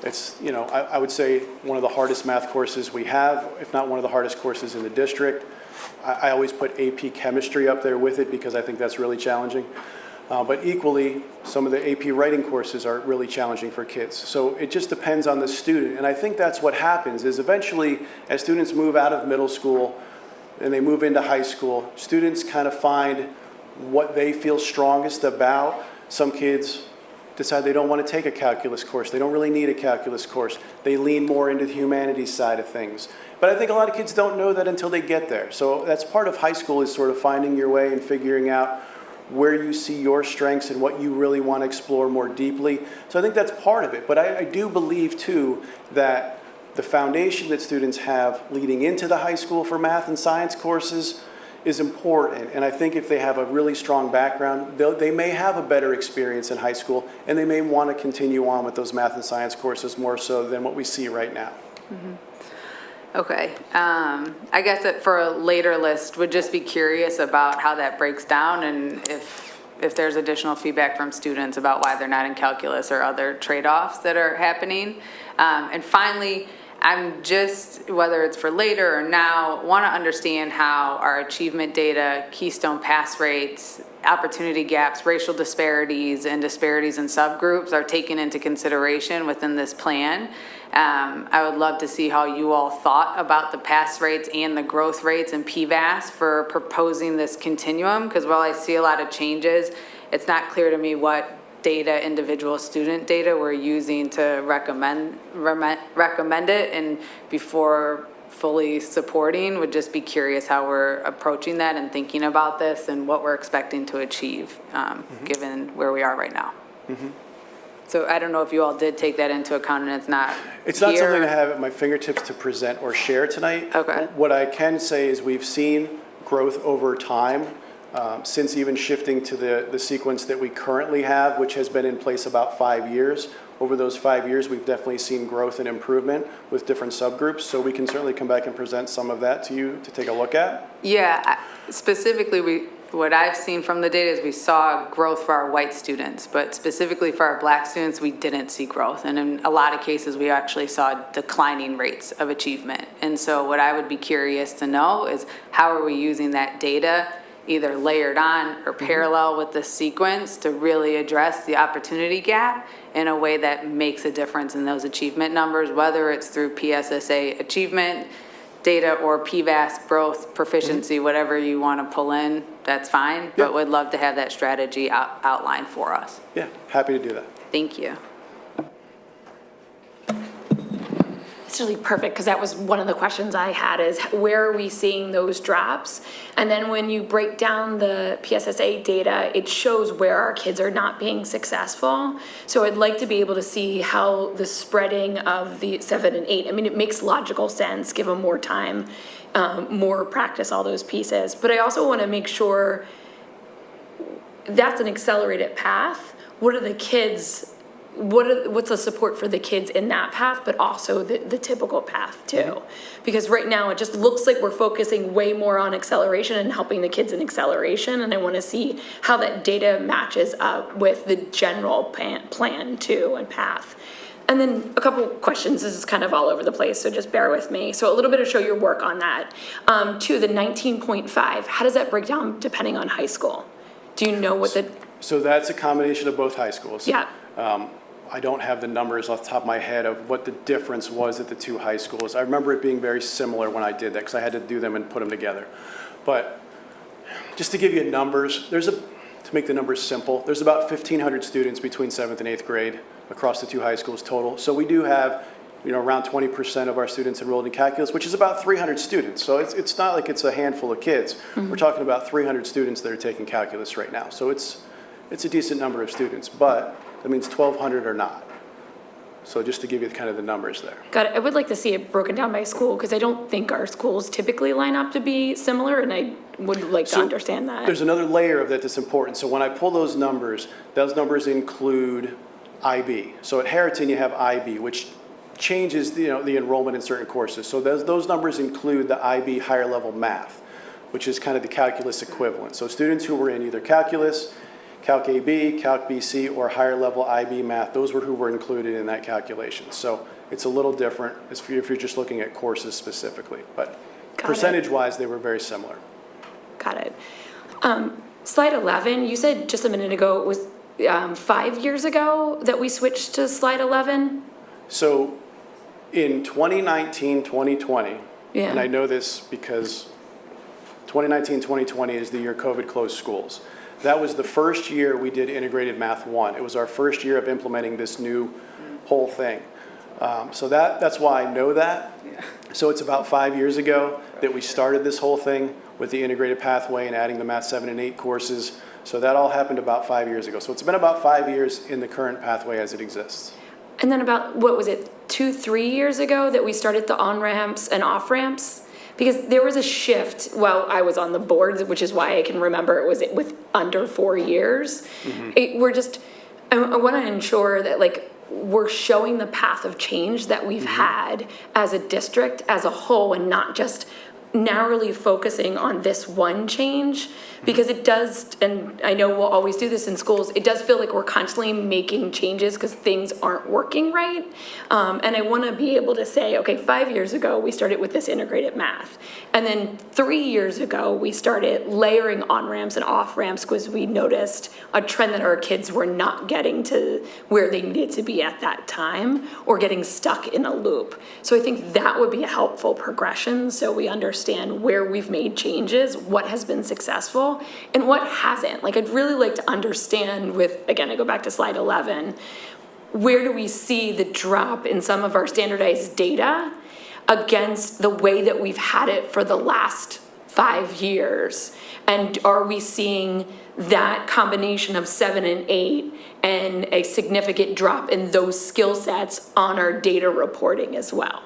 It's, you know, I would say one of the hardest math courses we have, if not one of the hardest courses in the district. I always put AP chemistry up there with it because I think that's really challenging. But equally, some of the AP writing courses are really challenging for kids. So it just depends on the student. And I think that's what happens is eventually, as students move out of middle school and they move into high school, students kind of find what they feel strongest about. Some kids decide they don't want to take a calculus course. They don't really need a calculus course. They lean more into the humanities side of things. But I think a lot of kids don't know that until they get there. So that's part of high school, is sort of finding your way and figuring out where you see your strengths and what you really want to explore more deeply. So I think that's part of it. But I do believe, too, that the foundation that students have leading into the high school for math and science courses is important. And I think if they have a really strong background, they may have a better experience in high school, and they may want to continue on with those math and science courses more so than what we see right now. Mm-hmm. Okay. I guess that for a later list, would just be curious about how that breaks down, and if there's additional feedback from students about why they're not in calculus or other trade-offs that are happening. And finally, I'm just, whether it's for later or now, want to understand how our achievement data, Keystone pass rates, opportunity gaps, racial disparities, and disparities in subgroups are taken into consideration within this plan. I would love to see how you all thought about the pass rates and the growth rates and PVAS for proposing this continuum, because while I see a lot of changes, it's not clear to me what data, individual student data, we're using to recommend it, and before fully supporting, would just be curious how we're approaching that and thinking about this and what we're expecting to achieve, given where we are right now. Mm-hmm. So I don't know if you all did take that into account, and it's not not here. something I have at my fingertips to present or share tonight. Okay. What I can say is we've seen growth over time since even shifting to the sequence that we currently have, which has been in place about 5 years. Over those 5 years, we've definitely seen growth and improvement with different subgroups. So we can certainly come back and present some of that to you to take a look at. Yeah, specifically, what I've seen from the data is we saw growth for our white students, but specifically for our black students, we didn't see growth. And in a lot of cases, we actually saw declining rates of achievement. And so what I would be curious to know is how are we using that data, either layered on or parallel with the sequence, to really address the opportunity gap in a way that makes a difference in those achievement numbers, whether it's through PSSA achievement data or PVAS growth, proficiency, whatever you want to pull in, that's fine. But would love to have that strategy outlined for us. Yeah, happy to do that. Thank you. It's really perfect, because that was one of the questions I had, is where are we seeing those drops? And then when you break down the PSSA data, it shows where our kids are not being successful. So I'd like to be able to see how the spreading of the 7 and 8, I mean, it makes logical sense, give them more time, more practice, all those pieces. But I also want to make sure that's an accelerated path. What are the kids, what's the support for the kids in that path, but also the typical path too? Because right now it just looks like we're focusing way more on acceleration and helping the kids in acceleration, and I want to see how that data matches up with the general plan too and path. And then a couple questions, this is kind of all over the place, so just bear with me. So a little bit of show your work on that. To the 19.5, how does that break down depending on high school? Do you know what the... So that's a combination of both high schools. Yeah. I don't have the numbers off the top of my head of what the difference was at the two high schools. I remember it being very similar when I did that because I had to do them and put them together. But just to give you numbers, to make the numbers simple, there's about 1,500 students between 7th and 8th grade across the two high schools total. So we do have, around 20% of our students enrolled in calculus, which is about 300 students. So it's not like it's a handful of kids. Mm-hmm. We're talking about 300 students that are taking calculus right now. So it's a decent number of students, but that means 1,200 are not. So just to give you kind of the numbers there. Got it. I would like to see it broken down by school because I don't think our schools typically line up to be similar, and I would like to understand that. There's another layer of that that's important. So when I pull those numbers include IB. So at Harriton you have IB, which changes the enrollment in certain courses. So those numbers include the IB higher level math, which is kind of the calculus equivalent. So students who were in either calculus, Calc AB, Calc BC, or higher level IB math, those were who were included in that calculation. So it's a little different if you're just looking at courses specifically, but percentage-wise, they were very similar. Got it. Slide 11, you said just a minute ago it was 5 years ago that we switched to slide 11? So in 2019, 2020, and I know this because 2019, 2020 is the year COVID closed schools. That was the first year we did integrated math 1. It was our first year of implementing this new whole thing. So that's why I know that. So it's about 5 years ago that we started this whole thing with the integrated pathway and adding the Math 7 and 8 courses. So that all happened about 5 years ago. So it's been about 5 years in the current pathway as it exists. And then about, what was it, 2-3 years ago that we started the on-ramps and off-ramps? Because there was a shift while I was on the board, which is why I can remember it was with under 4 years. Mm-hmm. I want to ensure that we're showing the path of change that we've had as a district as a whole and not just narrowly focusing on this one change, because it does, and I know we'll always do this in schools, it does feel like we're constantly making changes because things aren't working right. And I want to be able to say, okay, 5 years ago we started with this integrated math, and then 3 years ago we started layering on-ramps and off-ramps because we noticed a trend that our kids were not getting to where they needed to be at that time or getting stuck in a loop. So I think that would be a helpful progression so we understand where we've made changes, what has been successful, and what hasn't. I'd really like to understand again, I go back to slide 11, where do we see the drop in some of our standardized data against the way that we've had it for the last 5 years? And are we seeing that combination of 7 and 8 and a significant drop in those skill sets on our data reporting as well?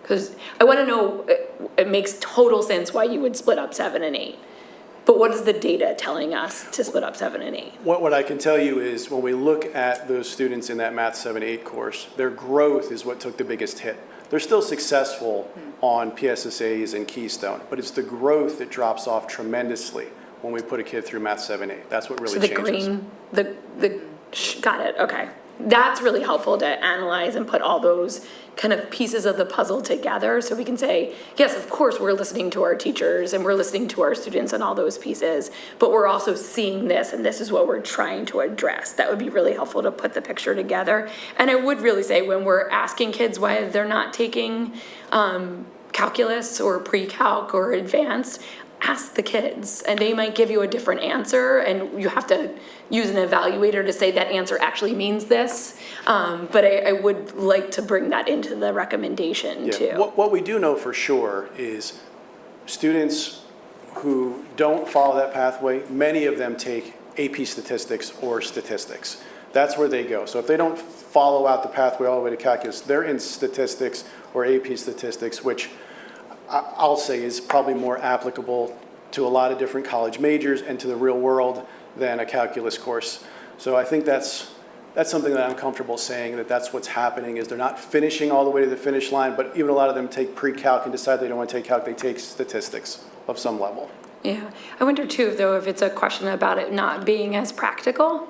Because I want to know, it makes total sense why you would split up 7 and 8. But what is the data telling us to split up 7 and 8? What I can tell you is when we look at those students in that Math 7-8 course, their growth is what took the biggest hit. They're still successful on PSSAs and Keystone, but it's the growth that drops off tremendously when we put a kid through Math 7-8. That's what really changes. Got it, okay. That's really helpful to analyze and put all those kind of pieces of the puzzle together so we can say, yes, of course, we're listening to our teachers and we're listening to our students and all those pieces, but we're also seeing this and this is what we're trying to address. That would be really helpful to put the picture together. And I would really say when we're asking kids why they're not taking calculus or pre-calc or advanced, ask the kids and they might give you a different answer and you have to use an evaluator to say that answer actually means this. But I would like to bring that into the recommendation too. What we do know for sure is students who don't follow that pathway, many of them take AP statistics or statistics. That's where they go. So if they don't follow out the pathway all the way to calculus, they're in statistics or AP statistics, which I'll say is probably more applicable to a lot of different college majors and to the real world than a calculus course. So I think that's something that I'm comfortable saying, that's what's happening, is they're not finishing all the way to the finish line, but even a lot of them take pre-calc and decide they don't want to take calc, they take statistics of some level. Yeah, I wonder too, though, if it's a question about it not being as practical.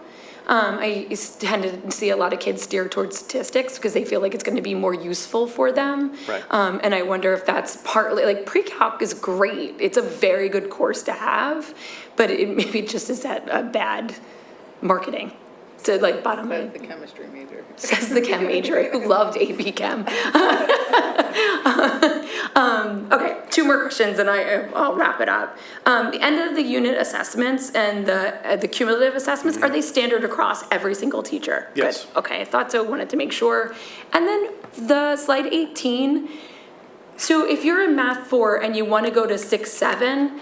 I tend to see a lot of kids steer towards statistics because they feel like it's going to be more useful for them. Right. And I wonder if that's partly, pre-calc is great. It's a very good course to have, but it maybe just is that bad marketing. to like bottom line. The chemistry major. Says the chem major who loved AP Chem. Okay, two more questions and I'll wrap it up. The end of the unit assessments and the cumulative assessments, are they standard across every single teacher? Yes. Good. Okay, I thought so, wanted to make sure. And then the slide 18, so if you're in Math 4 and you want to go to 6, 7,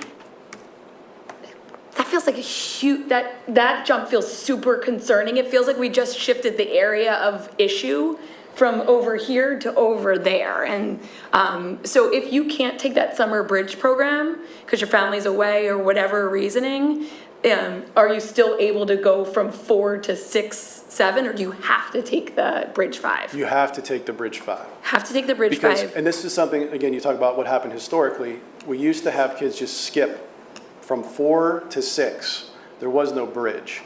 that feels like a huge, that jump feels super concerning. It feels like we just shifted the area of issue from over here to over there. And so if you can't take that summer bridge program because your family's away or whatever reasoning, are you still able to go from 4 to 6, 7, or do you have to take the bridge 5? You have to take the bridge 5. Have to take the bridge Because, 5. and this is something, again, you talk about what happened historically. We used to have kids just skip from 4 to 6. There was no bridge.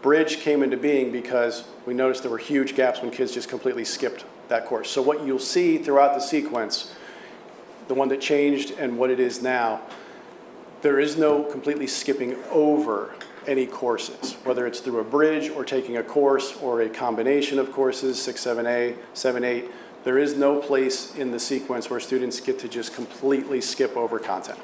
Bridge came into being because we noticed there were huge gaps when kids just completely skipped that course. So what you'll see throughout the sequence, the one that changed and what it is now, there is no completely skipping over any courses, whether it's through a bridge or taking a course or a combination of courses, 6, 7A, 7, 8. There is no place in the sequence where students get to just completely skip over content.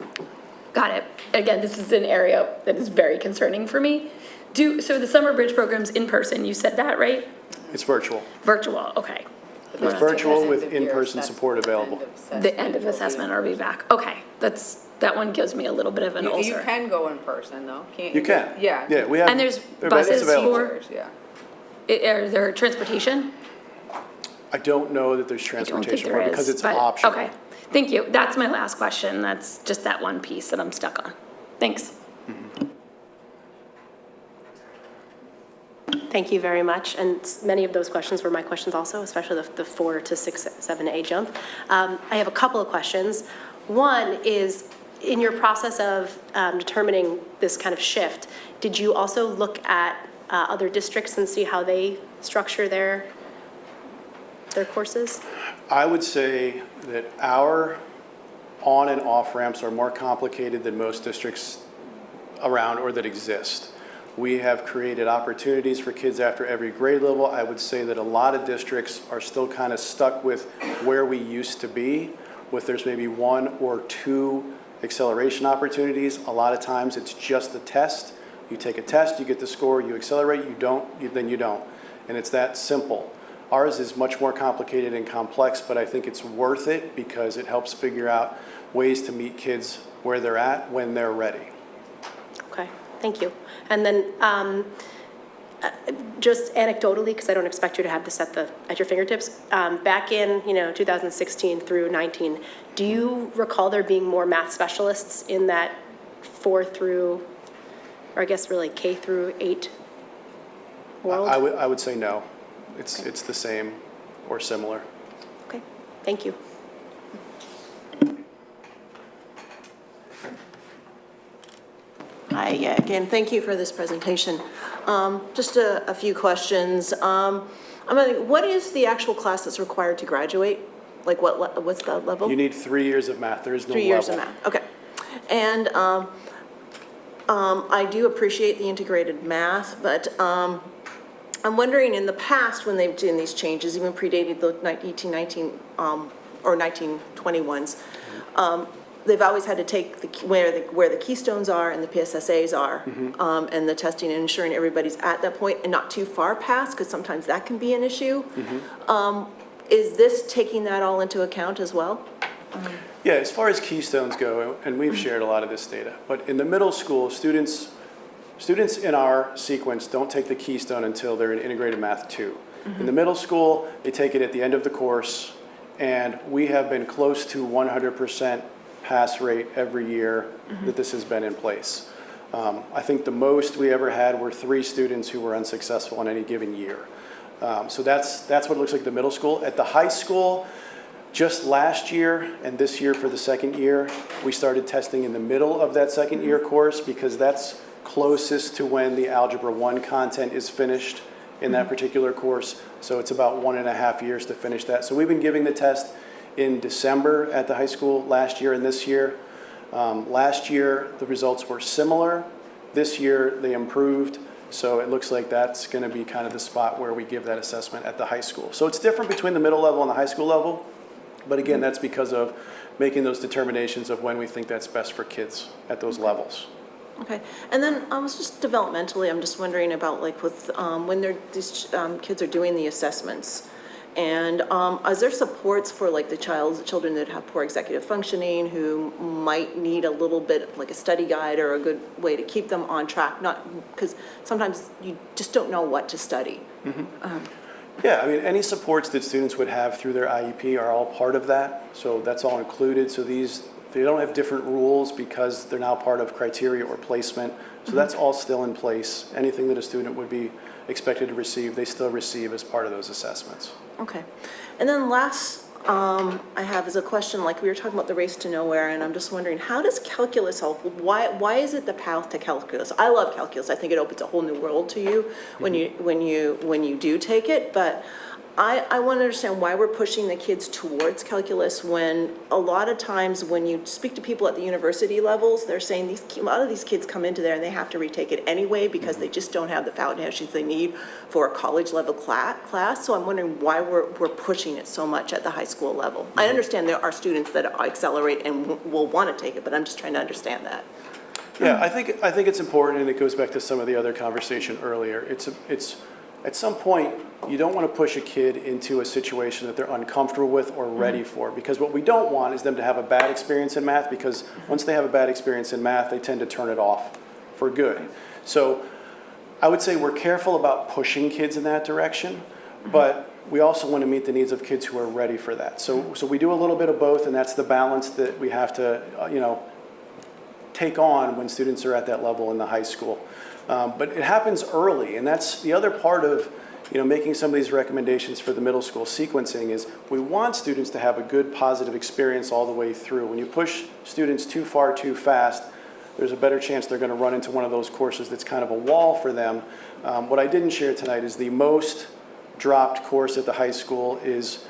Got it. Again, this is an area that is very concerning for me. So the summer bridge program's in person, you said that, right? It's virtual. Virtual, okay. It's virtual with in-person support available. The end of assessment, are we back? Okay, that one gives me a little bit of an You ulcer. can go in person though, can't you? You can. Yeah. Yeah, we have. And there's it's buses available. for, Yeah. are there transportation? I don't know that there's I don't think transportation there for it because is, it's but- optional. Okay, thank you. That's my last question. That's just that one piece that I'm stuck on. Thanks. Thank you very much. And many of those questions were my questions also, especially the 4 to 6, 7A jump. I have a couple of questions. One is, in your process of determining this kind of shift, did you also look at other districts and see how they structure their courses? I would say that our on and off ramps are more complicated than most districts around or that exist. We have created opportunities for kids after every grade level. I would say that a lot of districts are still kind of stuck with where we used to be, with there's maybe 1 or 2 acceleration opportunities. A lot of times it's just the test. You take a test, you get the score, you accelerate, you don't, then you don't. And it's that simple. Ours is much more complicated and complex, but I think it's worth it because it helps figure out ways to meet kids where they're at when they're ready. Okay, thank you. And then just anecdotally, because I don't expect you to have this at your fingertips, back in 2016 through 19, do you recall there being more math specialists in that 4 through, or I guess really K through 8 world? I would say no. It's the same or similar. Okay, thank you. Hi, again, thank you for this presentation. Just a few questions. I'm wondering, what is the actual class that's required to graduate? Like what's the level? You need 3 years of math. There is no 3 years of level. math, okay. And I do appreciate the integrated math, but I'm wondering in the past when they've done these changes, even predated the 1819 or 1921s, they've always had to take where the keystones are and the PSSAs are, and the testing and ensuring everybody's at that point and not too far past, because sometimes that can be an issue. Is this taking that all into account as well? Yeah, as far as keystones go, and we've shared a lot of this data, but in the middle school, students in our sequence don't take the keystone until they're in integrated math 2. In the middle school, they take it at the end of the course, and we have been close to 100% pass rate every year that this has been in place. I think the most we ever had were 3 students who were unsuccessful in any given year. So that's what it looks like at the middle school. At the high school, just last year and this year for the second year, we started testing in the middle of that second year course because that's closest to when the Algebra 1 content is finished in that particular course. So it's about 1.5 years to finish that. So we've been giving the test in December at the high school last year and this year. Last year, the results were similar. This year, they improved. So it looks like that's going to be kind of the spot where we give that assessment at the high school. So it's different between the middle level and the high school level. But again, that's because of making those determinations of when we think that's best for kids at those levels. Okay, and then I was just developmentally, I'm just wondering about like with, when these kids are doing the assessments, and is there supports for like the children that have poor executive functioning, who might need a little bit like a study guide or a good way to keep them on track? Not, because sometimes you just don't know what to study. Yeah, I mean, any supports that students would have through their IEP are all part of that. So that's all included. So they don't have different rules because they're now part of criteria or placement. So that's all still in place. Anything that a student would be expected to receive, they still receive as part of those assessments. Okay, and then last I have is a question, like we were talking about the race to nowhere, and I'm just wondering, how does calculus help? Why is it the path to calculus? I love calculus. I think it opens a whole new world to you when you do take it, but I want to understand why we're pushing the kids towards calculus, when a lot of times when you speak to people at the university levels, they're saying a lot of these kids come into there and they have to retake it anyway because they just don't have the foundations they need for a college level class. So I'm wondering why we're pushing it so much at the high school level. I understand there are students that accelerate and will want to take it, but I'm just trying to understand that. Yeah, I think it's important, and it goes back to some of the other conversation earlier. It's at some point, you don't want to push a kid into a situation that they're uncomfortable with or ready for, because what we don't want is them to have a bad experience in math, because once they have a bad experience in math, they tend to turn it off for good. So I would say we're careful about pushing kids in that direction, but we also want to meet the needs of kids who are ready for that. So we do a little bit of both, and that's the balance that we have to, take on when students are at that level in the high school. But it happens early, and that's the other part of making some of these recommendations for the middle school sequencing is we want students to have a good positive experience all the way through. When you push students too far too fast, there's a better chance they're going to run into one of those courses that's kind of a wall for them. What I didn't share tonight is the most dropped course at the high school is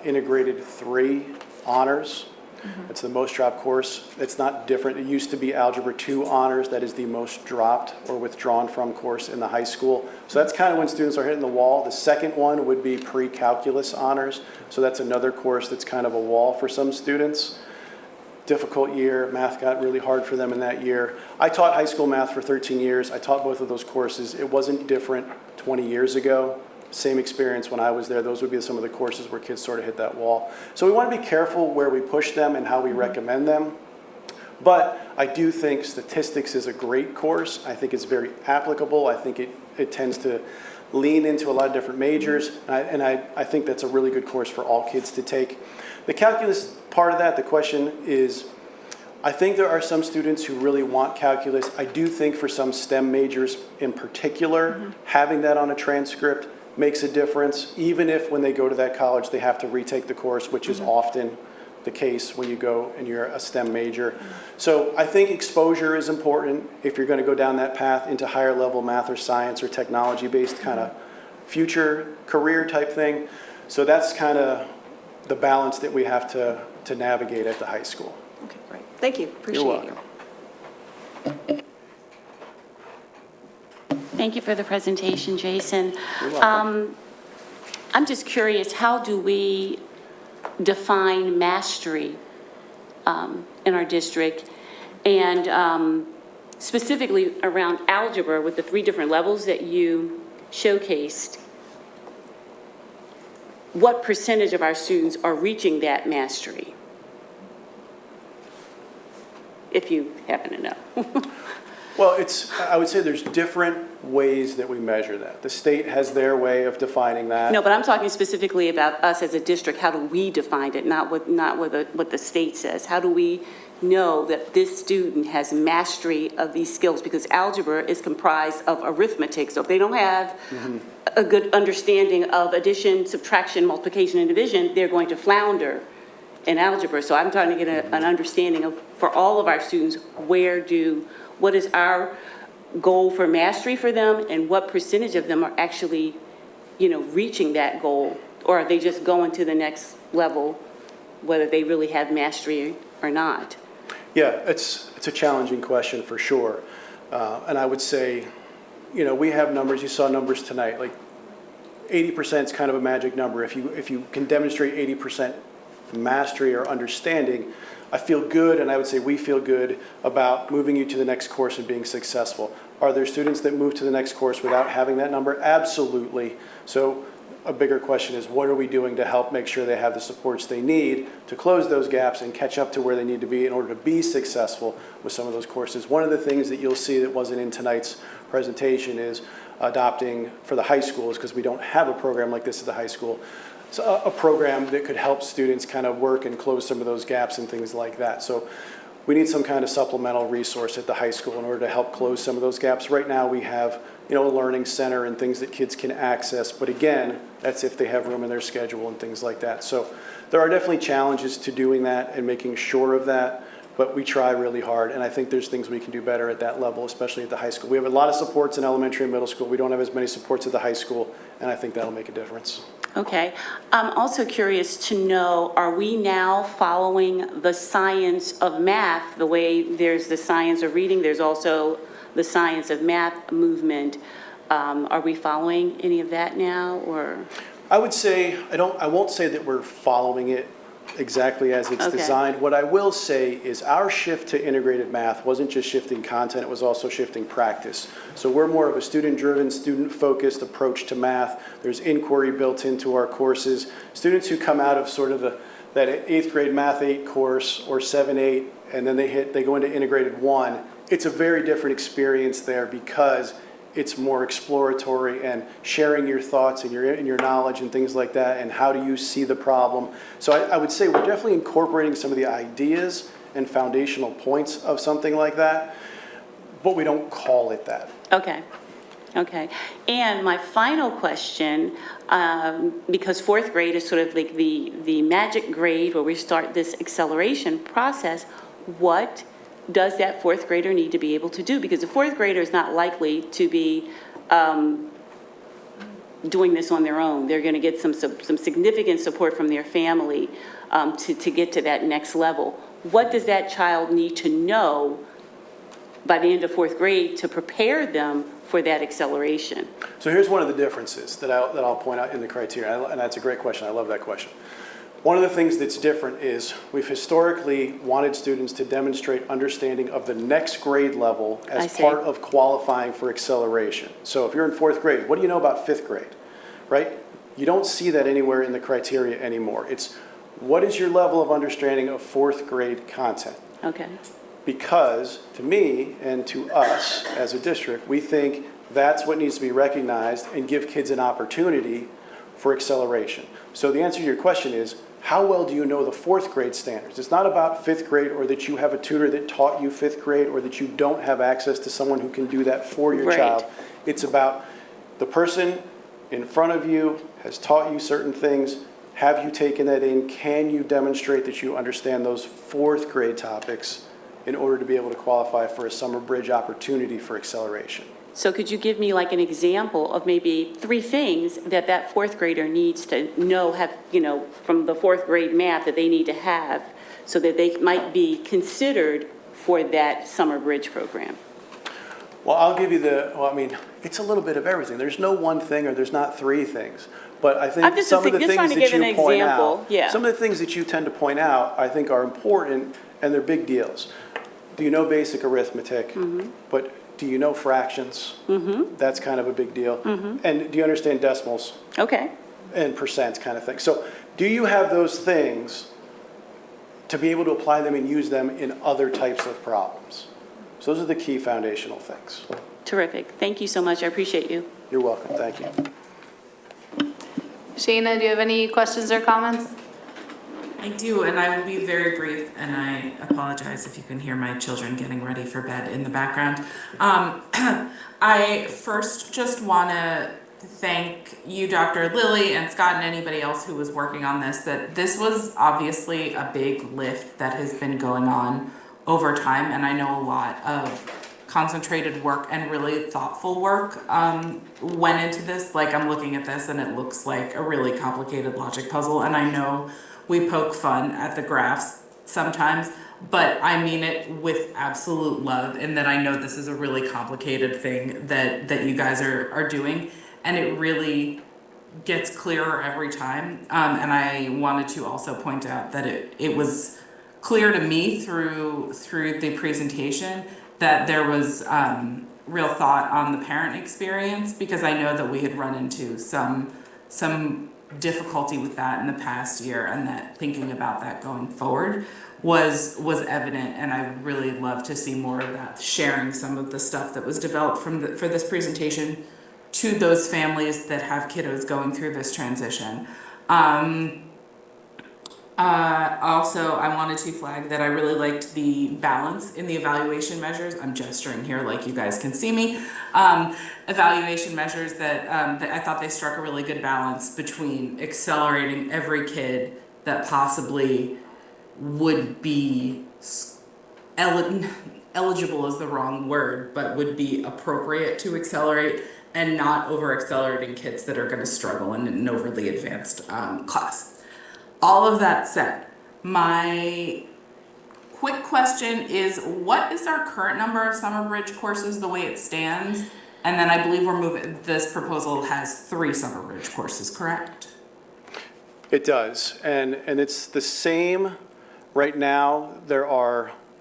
Integrated 3 Honors. It's the most dropped course. It's not different. It used to be Algebra 2 Honors. That is the most dropped or withdrawn from course in the high school. So that's kind of when students are hitting the wall. The second one would be Pre-Calculus Honors. So that's another course that's kind of a wall for some students. Difficult year. Math got really hard for them in that year. I taught high school math for 13 years. I taught both of those courses. It wasn't different 20 years ago. Same experience when I was there. Those would be some of the courses where kids sort of hit that wall. So we want to be careful where we push them and how we recommend them. But I do think statistics is a great course. I think it's very applicable. I think it tends to lean into a lot of different majors. And I think that's a really good course for all kids to take. The calculus part of that, the question is, I think there are some students who really want calculus. I do think for some STEM majors in particular, having that on a transcript makes a difference, even if when they go to that college they have to retake the course, which is often the case when you go and you're a STEM major. So I think exposure is important if you're going to go down that path into higher level math or science or technology based kind of future career type thing. So that's kind of the balance that we have to navigate at the high school. Okay, great. Thank you. Appreciate You're you. welcome. Thank you for the presentation, Jason. You're welcome. I'm just curious, how do we define mastery in our district? And specifically around algebra with the 3 different levels that you showcased, what percentage of our students are reaching that mastery? If you happen to know. Well, I would say there's different ways that we measure that. The state has their way of defining that. No, but I'm talking specifically about us as a district. How do we define it, not what the state says? How do we know that this student has mastery of these skills? Because algebra is comprised of arithmetic. So if they don't have a good understanding of addition, subtraction, multiplication, and division, they're going to flounder in algebra. So I'm trying to get an understanding of, for all of our students, what is our goal for mastery for them, and what percentage of them are actually, reaching that goal, or are they just going to the next level, whether they really have mastery or not? Yeah, it's a challenging question for sure. And I would say, you know, we have numbers, you saw numbers tonight, like 80% is kind of a magic number. If you can demonstrate 80% mastery or understanding, I feel good, and I would say we feel good about moving you to the next course and being successful. Are there students that move to the next course without having that number? Absolutely. So a bigger question is, what are we doing to help make sure they have the supports they need to close those gaps and catch up to where they need to be in order to be successful with some of those courses? One of the things that you'll see that wasn't in tonight's presentation is adopting for the high schools, because we don't have a program like this at the high school. So a program that could help students kind of work and close some of those gaps and things like that. So we need some kind of supplemental resource at the high school in order to help close some of those gaps. Right now we have, you know, a learning center and things that kids can access, but again, that's if they have room in their schedule and things like that. So there are definitely challenges to doing that and making sure of that, but we try really hard, and I think there's things we can do better at that level, especially at the high school. We have a lot of supports in elementary and middle school. We don't have as many supports at the high school, and I think that'll make a difference. Okay. I'm also curious to know, are we now following the science of math? The way there's the science of reading, there's also the science of math movement. Are we following any of that now, or? I would say, I won't say that we're following it exactly as it's Okay. designed. What I will say is our shift to integrated math wasn't just shifting content, it was also shifting practice. So we're more of a student-driven, student-focused approach to math. There's inquiry built into our courses. Students who come out of sort of that 8th grade Math 8 course or 7-8, and then they go into integrated 1, it's a very different experience there because it's more exploratory and sharing your thoughts and your knowledge and things like that, and how do you see the problem. So I would say we're definitely incorporating some of the ideas and foundational points of something like that, but we don't call it that. Okay. Okay. And my final question, because fourth grade is sort of like the magic grade where we start this acceleration process, what does that fourth grader need to be able to do? Because the fourth grader is not likely to be doing this on their own. They're going to get some significant support from their family to get to that next level. What does that child need to know by the end of fourth grade to prepare them for that acceleration? So here's one of the differences that I'll point out in the criteria, and that's a great question. I love that question. One of the things that's different is we've historically wanted students to demonstrate understanding of the next grade level as part of qualifying for acceleration. So if you're in fourth grade, what do you know about fifth grade, right? You don't see that anywhere in the criteria anymore. It's what is your level of understanding of fourth grade content? Okay. Because to me and to us as a district, we think that's what needs to be recognized and give kids an opportunity for acceleration. So the answer to your question is, how well do you know the fourth grade standards? It's not about fifth grade or that you have a tutor that taught you fifth grade or that you don't have access to someone who can do that for your child. It's about the person in front of you has taught you certain things. Have you taken that in? Can you demonstrate that you understand those fourth grade topics in order to be able to qualify for a summer bridge opportunity for acceleration? So could you give me like an example of maybe 3 things that that fourth grader needs to know, from the fourth grade math that they need to have so that they might be considered for that summer bridge program? Well, I'll give you it's a little bit of everything. There's no one thing or there's not 3 things. But I think some of the things that you point out, some of the things that you tend to point out, I think are important and they're big deals. Do you know basic arithmetic? Mm-hmm. But do you know fractions? Mm-hmm. That's kind of a big deal. Mm-hmm. And do you understand decimals? Okay. And percents kind of thing. So do you have those things to be able to apply them and use them in other types of problems? So those are the key foundational things. Terrific. Thank you so much. I appreciate you. You're welcome. Thank you. Shayna, do you have any questions or comments? I do, and I will be very brief, and I apologize if you can hear my children getting ready for bed in the background. I first just want to thank you, Dr. Lilly, and Scott, and anybody else who was working on this, that this was obviously a big lift that has been going on over time, and I know a lot of concentrated work and really thoughtful work went into this. Like, I'm looking at this, and it looks like a really complicated logic puzzle, and I know we poke fun at the graphs sometimes, but I mean it with absolute love, and that I know this is a really complicated thing that you guys are doing, and it really gets clearer every time. And I wanted to also point out that it was clear to me through the presentation that there was real thought on the parent experience, because I know that we had run into some difficulty with that in the past year, and that thinking about that going forward was evident. And I would really love to see more of that, sharing some of the stuff that was developed for this presentation to those families that have kiddos going through this transition. Also, I wanted to flag that I really liked the balance in the evaluation measures. I'm gesturing here like you guys can see me. Evaluation measures that I thought they struck a really good balance between accelerating every kid that possibly would be eligible is the wrong word, but would be appropriate to accelerate, and not over accelerating kids that are going to struggle in an overly advanced class. All of that said, my quick question is, what is our current number of summer bridge courses the way it stands? And then I believe this proposal has 3 summer bridge courses, correct? It does, and it's the same right now.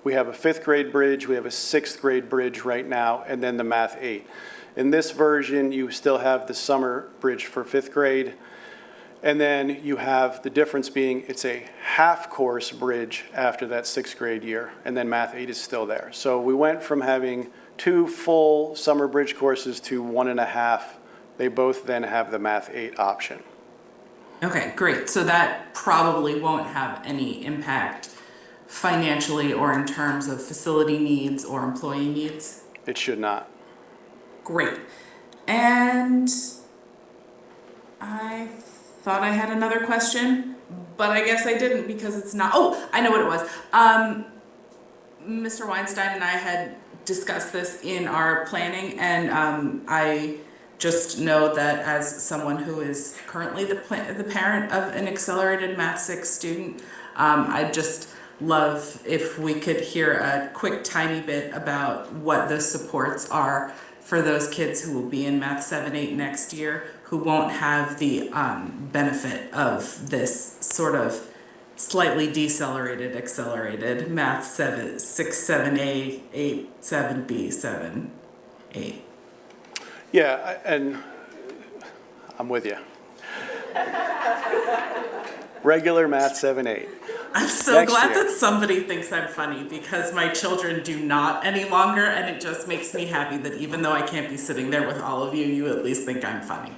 We have a 5th grade bridge, we have a 6th grade bridge right now, and then the Math 8. In this version, you still have the summer bridge for 5th grade, and then you have the difference being it's a half-course bridge after that 6th grade year, and then Math 8 is still there. So we went from having 2 full summer bridge courses to 1.5. They both then have the Math 8 option. Okay, great. So that probably won't have any impact financially or in terms of facility needs or employee needs? It should not. Great. And I thought I had another question, but I guess I didn't, because it's not. Oh, I know what it was. Mr. Weinstein and I had discussed this in our planning, and I just know that as someone who is currently the parent of an accelerated Math 6 student, I'd just love if we could hear a quick tiny bit about what the supports are for those kids who will be in Math 7-8 next year, who won't have the benefit of this sort of slightly decelerated, accelerated Math 7, 6, 7A, 8, 7B, 7, 8. Yeah, and I'm with you. Regular Math 7-8. I'm so glad that somebody thinks I'm funny, because my children do not any longer, and it just makes me happy that even though I can't be sitting there with all of you, you at least think I'm funny.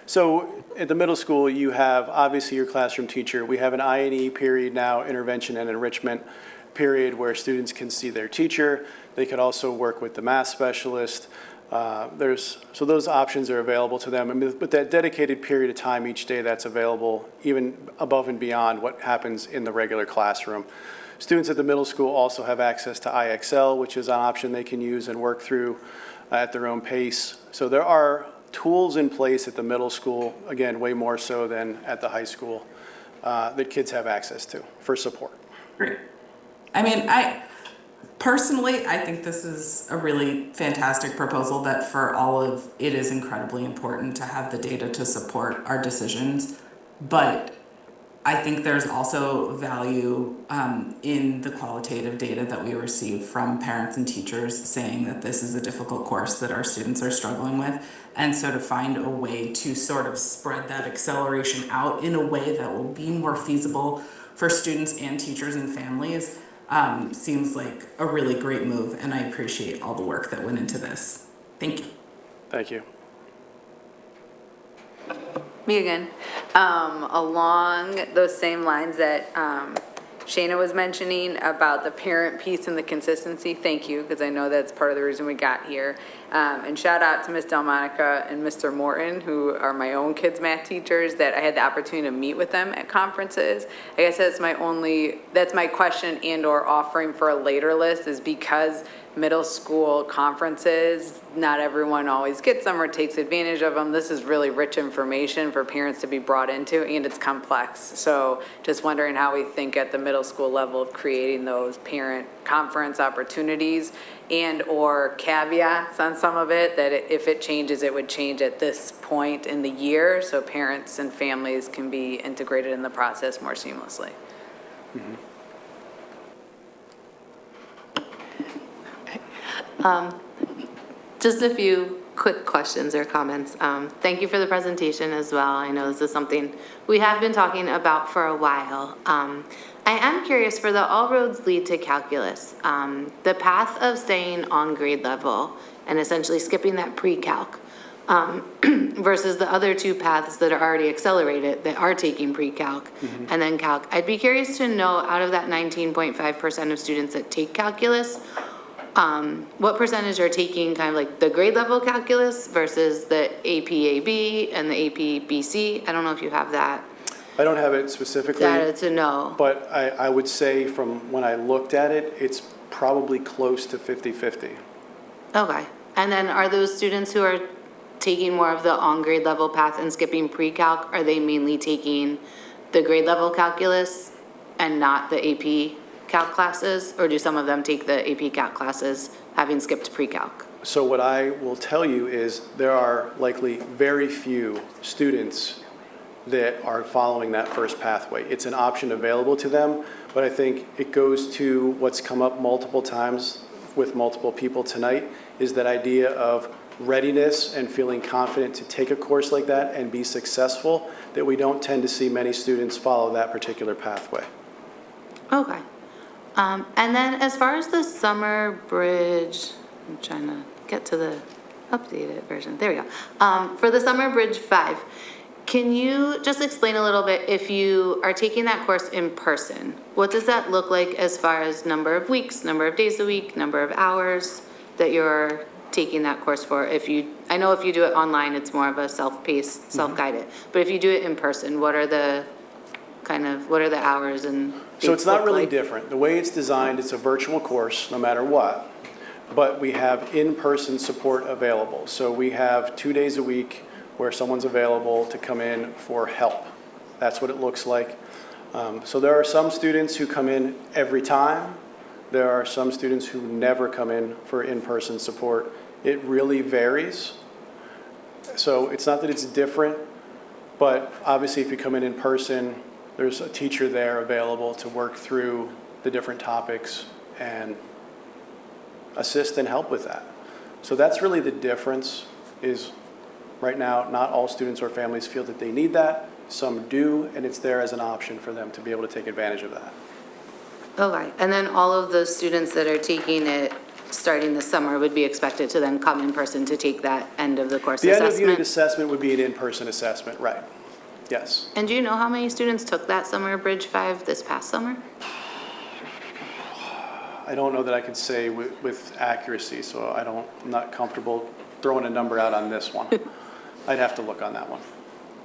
So at the middle school, you have obviously your classroom teacher. We have an I&E period now, intervention and enrichment period, where students can see their teacher. They could also work with the math specialist. So those options are available to them. I mean, with that dedicated period of time each day, that's available even above and beyond what happens in the regular classroom. Students at the middle school also have access to IXL, which is an option they can use and work through at their own pace. So there are tools in place at the middle school, again, way more so than at the high school, that kids have access to for support. Great. I mean, personally, I think this is a really fantastic proposal, that for all of it is incredibly important to have the data to support our decisions. But I think there's also value in the qualitative data that we receive from parents and teachers saying that this is a difficult course that our students are struggling with. And so to find a way to sort of spread that acceleration out in a way that will be more feasible for students and teachers and families seems like a really great move, and I appreciate all the work that went into this. Thank you. Thank you. Me again. Along those same lines that Shayna was mentioning about the parent piece and the consistency, thank you, because I know that's part of the reason we got here. And shout out to Ms. Delmonica and Mr. Morton, who are my own kids' math teachers, that I had the opportunity to meet with them at conferences. I guess that's my question and or offering for a later list, is because middle school conferences. Not everyone always gets them or takes advantage of them. This is really rich information for parents to be brought into, and it's complex. So just wondering how we think at the middle school level of creating those parent conference opportunities and or caveats on some of it, that if it changes, it would change at this point in the year so parents and families can be integrated in the process more seamlessly. Just a few quick questions or comments. Thank you for the presentation as well. I know this is something we have been talking about for a while. I am curious, for the all roads lead to calculus, the path of staying on grade level and essentially skipping that pre-calc versus the other two paths that are already accelerated that are taking pre-calc and then calc. I'd be curious to know, out of that 19.5% of students that take calculus, what percentage are taking kind of like the grade level calculus versus the AP-AB and the AP-BC? I don't know if you have that I don't have it specifically. data to know. But I would say from when I looked at it, it's probably close to 50-50. Okay. And then are those students who are taking more of the on-grade level path and skipping pre-calc, are they mainly taking the grade level calculus and not the AP calc classes? Or do some of them take the AP calc classes having skipped pre-calc? So what I will tell you is there are likely very few students that are following that first pathway. It's an option available to them, but I think it goes to what's come up multiple times with multiple people tonight, is that idea of readiness and feeling confident to take a course like that and be successful, that we don't tend to see many students follow that particular pathway. Okay. And then as far as the summer bridge, I'm trying to get to the updated version. There we go. For the summer bridge 5, can you just explain a little bit, if you are taking that course in person, what does that look like as far as number of weeks, number of days a week, number of hours that you're taking that course for? I know if you do it online, it's more of a self-paced, self-guided, but if you do it in person, what are the hours and So it's dates not look really like? different. The way it's designed, it's a virtual course no matter what, but we have in-person support available. So we have 2 days a week where someone's available to come in for help. That's what it looks like. So there are some students who come in every time. There are some students who never come in for in-person support. It really varies. So it's not that it's different, but obviously if you come in person, there's a teacher there available to work through the different topics and assist and help with that. So that's really the difference. Is right now, not all students or families feel that they need that. Some do, and it's there as an option for them to be able to take advantage of that. Okay, and then all of those students that are taking it starting this summer would be expected to then come in person to take that end of the course The assessment? end of unit assessment would be an in-person assessment, right? Yes. And do you know how many students took that summer Bridge 5 this past summer? I don't know that I could say with accuracy, so I'm not comfortable throwing a number out on this one. I'd have to look on that one.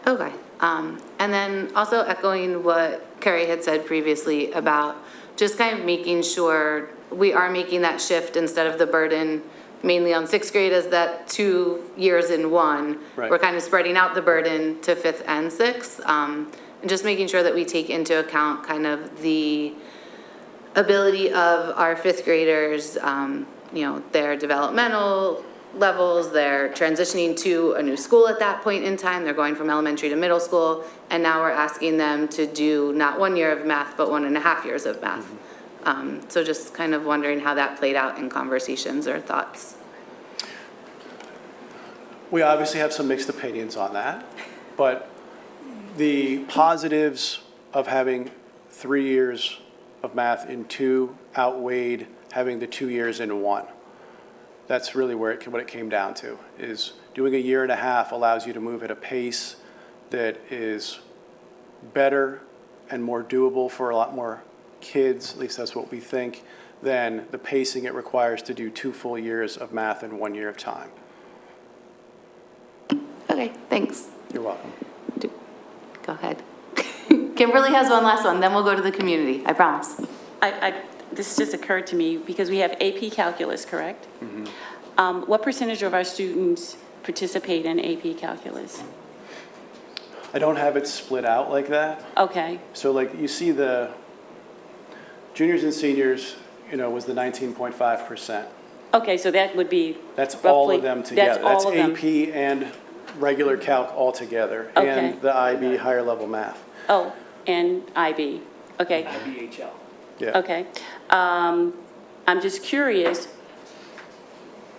Okay, and then also echoing what Carrie had said previously about just kind of making sure we are making that shift instead of the burden mainly on sixth grade as that 2 years in one. Right. We're kind of spreading out the burden to fifth and sixth, and just making sure that we take into account kind of the ability of our fifth graders, their developmental levels, they're transitioning to a new school at that point in time, they're going from elementary to middle school, and now we're asking them to do not 1 year of math, but 1.5 years of math. So just kind of wondering how that played out in conversations or thoughts. We obviously have some mixed opinions on that, but the positives of having 3 years of math in 2 outweighed having the 2 years in 1. That's really what it came down to, is doing 1.5 years allows you to move at a pace that is better and more doable for a lot more kids, at least that's what we think, than the pacing it requires to do 2 full years of math in 1 year of time. Okay, thanks. You're welcome. Go ahead. Kimberly has one last one, then we'll go to the community, I promise. this just occurred to me, because we have AP Calculus, correct? What percentage of our students participate in AP Calculus? I don't have it split out like that. Okay, So like you see the juniors and seniors, was the 19.5%. okay, so that would be That's all roughly- of them together. That's all of them. AP and regular calc all together. Okay. And the IB higher level math. Oh, and IB, okay. IBHL. Yeah. Okay. I'm just curious,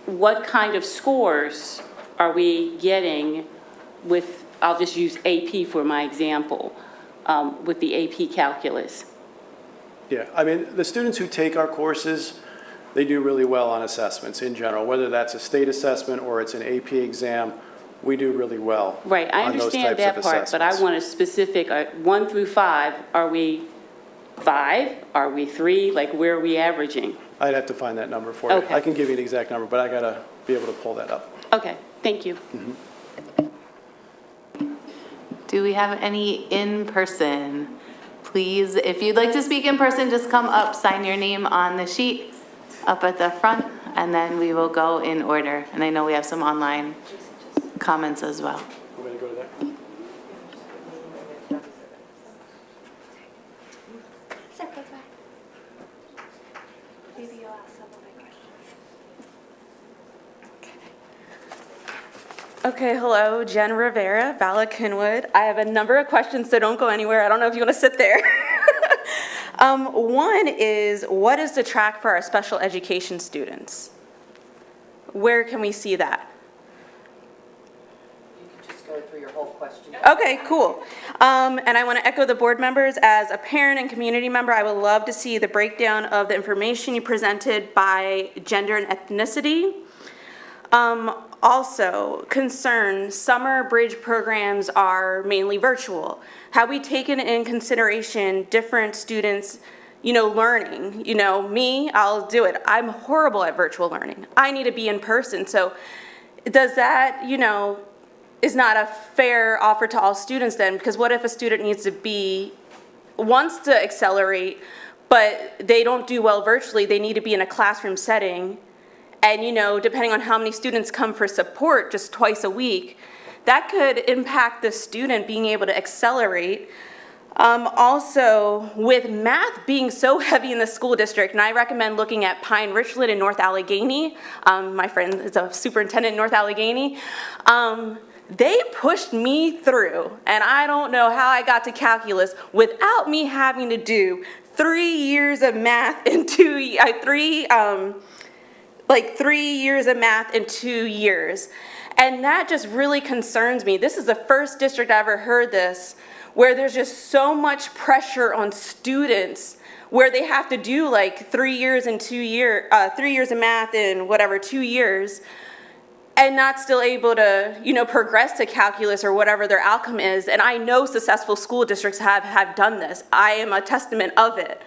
what kind of scores are we getting with, I'll just use AP for my example, with the AP Calculus? Yeah, I mean, the students who take our courses, they do really well on assessments in general, whether that's a state assessment or it's an AP exam, we do really well. Right, I on those understand types of that part, but I assessments. want a specific, 1 through 5, are we 5? Are we 3? Like, where are we averaging? I'd have to find that number for you. Okay. I can give you an exact number, but I gotta be able to pull that up. Okay, thank you. Do we have any in person? Please, if you'd like to speak in person, just come up, sign your name on the sheet up at the front, and then we will go in order. And I know we have some online comments as well. Want me to go to that? Okay, hello, Jen Rivera, Vala Kinwood. I have a number of questions, so don't go anywhere. I don't know if you want to sit there. One is, what is the track for our special education students? Where can we see that? You can just go through your whole question. Okay, cool. And I want to echo the board members. As a parent and community member, I would love to see the breakdown of the information you presented by gender and ethnicity. Also, concern, summer bridge programs are mainly virtual. Have we taken in consideration different students, learning? Me, I'll do it. I'm horrible at virtual learning. I need to be in person. So does that, is not a fair offer to all students then? Because what if a student wants to accelerate, but they don't do well virtually, they need to be in a classroom setting, and depending on how many students come for support just twice a week, that could impact the student being able to accelerate. Also, with math being so heavy in the school district, and I recommend looking at Pine Richland in North Allegheny. My friend is a superintendent in North Allegheny. They pushed me through, and I don't know how I got to calculus without me having to do 3 years of math in 2 years of math in 2 years. And that just really concerns me. This is the first district I ever heard this, where there's just so much pressure on students, where they have to do 3 years and 2 years, 3 years of math in 2 years, and not still able to, progress to calculus or whatever their outcome is. And I know successful school districts have done this. I am a testament of it.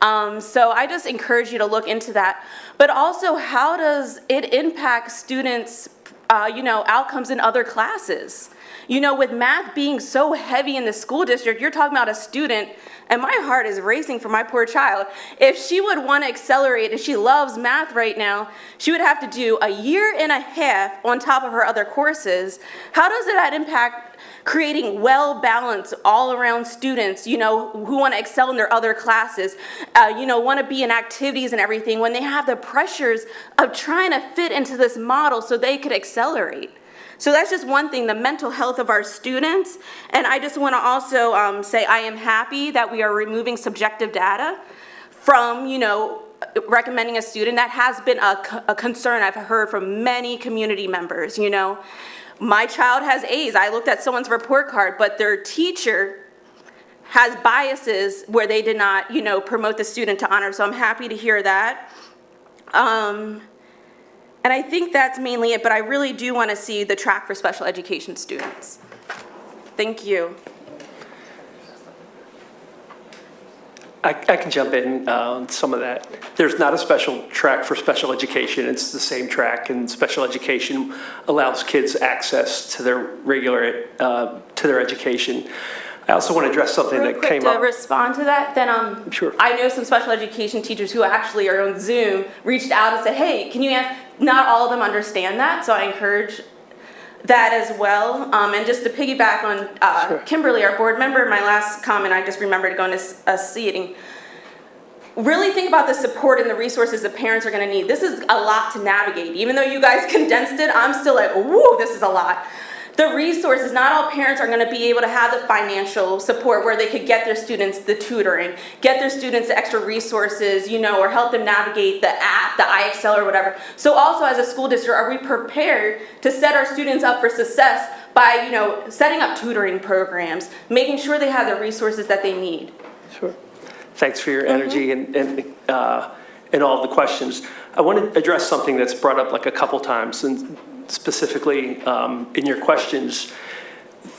So I just encourage you to look into that. But also, how does it impact students' outcomes in other classes? With math being so heavy in the school district, you're talking about a student, and my heart is racing for my poor child. If she would want to accelerate, if she loves math right now, she would have to do 1.5 years on top of her other courses. How does that impact creating well-balanced, all-around students, who want to excel in their other classes, want to be in activities and everything, when they have the pressures of trying to fit into this model so they could accelerate? So that's just one thing, the mental health of our students. And I just want to also say I am happy that we are removing subjective data from, recommending a student. That has been a concern I've heard from many community members, My child has A's. I looked at someone's report card, but their teacher has biases where they did not, promote the student to honor. So I'm happy to hear that. And I think that's mainly it, but I really do want to see the track for special education students. Thank you. I can jump in on some of that. There's not a special track for special education. It's the same track, and special education allows kids access to their regular, to their education. I also want to address something Real that quick came to up. respond to that, then Sure. I know some special education teachers who actually are on Zoom reached out and said, hey, can you ask, not all of them understand that, so I encourage that as well. And just to piggyback on Kimberly, our board member, my last comment, I just remembered going to a seating. Really think about the support and the resources that parents are going to need. This is a lot to navigate. Even though you guys condensed it, I'm still like, whoa, this is a lot. The resources, not all parents are going to be able to have the financial support where they could get their students the tutoring, get their students the extra resources, you know, or help them navigate the app, the IXL or whatever. So also as a school district, are we prepared to set our students up for success by, you know, setting up tutoring programs, making sure they have the resources that they need? Sure. Thanks for your energy and all the questions. I want to address something that's brought up like a couple times, and specifically in your questions,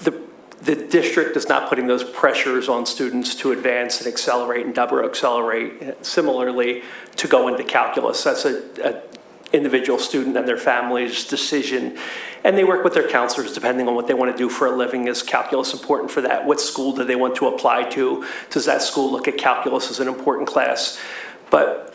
the district is not putting those pressures on students to advance and accelerate and double accelerate. Similarly, to go into calculus, that's a individual student and their family's decision. And they work with their counselors depending on what they want to do for a living. Is calculus important for that? What school do they want to apply to? Does that school look at calculus as an important class? But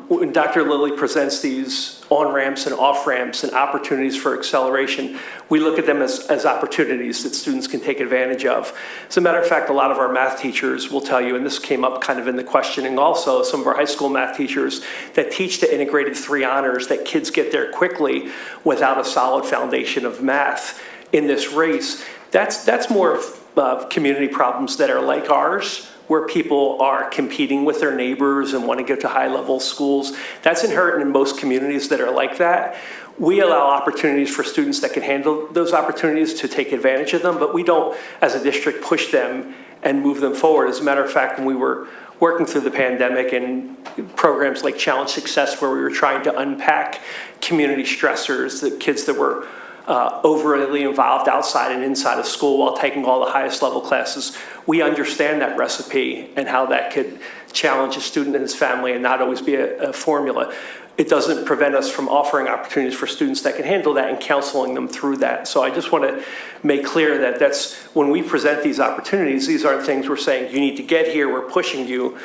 when Dr. Lilly presents these on-ramps and off-ramps and opportunities for acceleration, we look at them as opportunities that students can take advantage of. As a matter of fact, a lot of our math teachers will tell you, and this came up kind of in the questioning also, some of our high school math teachers that teach the integrated 3 honors, that kids get there quickly without a solid foundation of math in this race. That's more of community problems that are like ours, where people are competing with their neighbors and want to get to high-level schools. That's inherent in most communities that are like that. We allow opportunities for students that can handle those opportunities to take advantage of them, but we don't, as a district, push them and move them forward. As a matter of fact, when we were working through the pandemic and programs like Challenge Success, where we were trying to unpack community stressors, the kids that were overly involved outside and inside of school while taking all the highest level classes, we understand that recipe and how that could challenge a student and his family and not always be a formula. It doesn't prevent us from offering opportunities for students that can handle that and counseling them through that. So I just want to make clear that that's when we present these opportunities, these aren't things we're saying you need to get here, we're pushing you.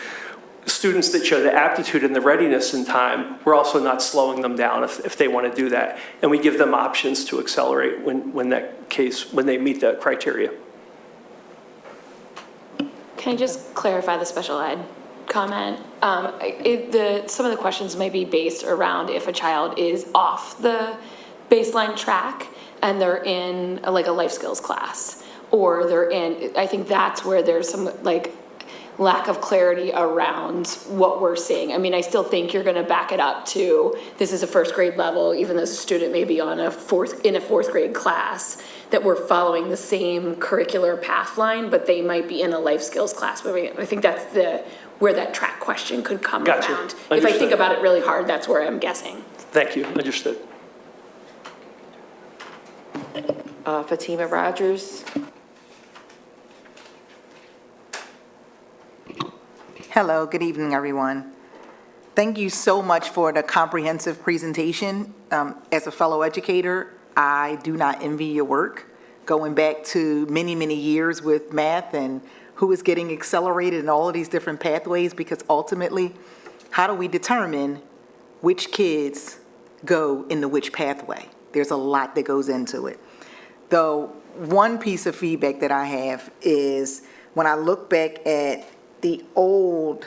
Students that show the aptitude and the readiness in time, we're also not slowing them down if they want to do that. And we give them options to accelerate when they meet the criteria. Can I just clarify the special ed comment? Some of the questions may be based around if a child is off the baseline track and they're in a life skills class, or they're in, I think that's where there's some lack of clarity around what we're seeing. I mean, I still think you're going to back it up to this is a first grade level, even though the student may be on in a fourth grade class, that we're following the same curricular path line, but they might be in a life skills class. But I think that's where that track question could come Gotcha. around. Understood. If I think about it really hard, that's where I'm guessing. Thank you. Understood. Fatima Rogers. Hello, good evening, everyone. Thank you so much for the comprehensive presentation. As a fellow educator, I do not envy your work, going back to many, many years with math and who is getting accelerated in all of these different pathways, because ultimately, how do we determine which kids go into which pathway? There's a lot that goes into it. Though, one piece of feedback that I have is when I look back at the old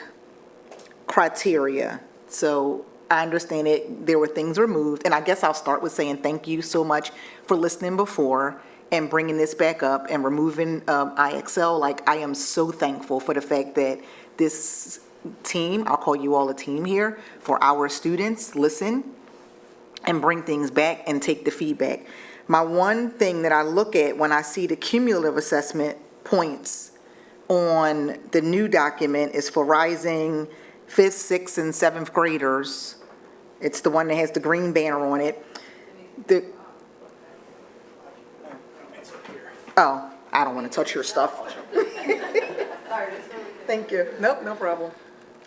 criteria, so I understand it, there were things removed, and I guess I'll start with saying thank you so much for listening before and bringing this back up and removing IXL. I am so thankful for the fact that this team, I'll call you all a team here, for our students, listen and bring things back and take the feedback. My one thing that I look at when I see the cumulative assessment points on the new document is for rising 5th, 6th, and 7th graders. It's the one that has the green banner on it. Oh, I don't want to touch your stuff. Thank you. Nope, no problem.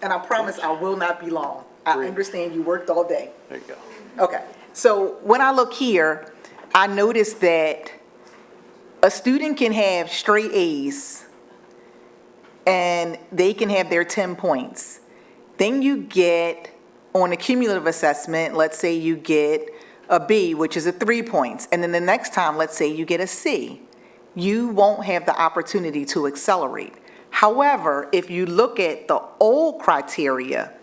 And I promise I will not be long. I understand you worked all day. There you go. Okay, so when I look here, I noticed that a student can have straight A's and they can have their 10 points. Then you get, on a cumulative assessment, let's say you get a B, which is 3 points, and then the next time, let's say you get a C. You won't have the opportunity to accelerate. However, if you look at the old criteria,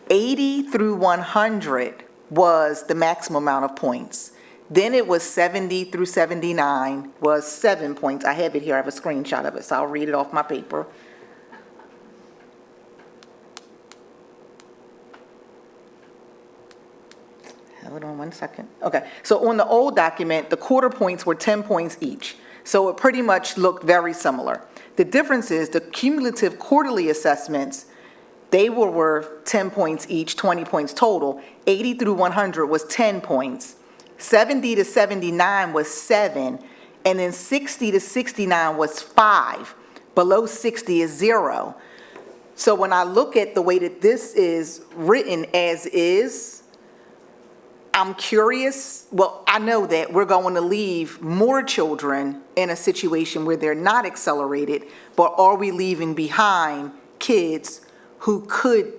80 through 100 was the maximum amount of points. Then it was 70 through 79 was 7 points. I have it here, I have a screenshot of it, so I'll read it off my paper. Hold on one second. Okay, so on the old document, the quarter points were 10 points each. So it pretty much looked very similar. The difference is the cumulative quarterly assessments, they were worth 10 points each, 20 points total. 80 through 100 was 10 points. 70 to 79 was 7, and then 60 to 69 was 5. Below 60 is 0. So when I look at the way that this is written as is, I'm curious, well, I know that we're going to leave more children in a situation where they're not accelerated, but are we leaving behind kids who could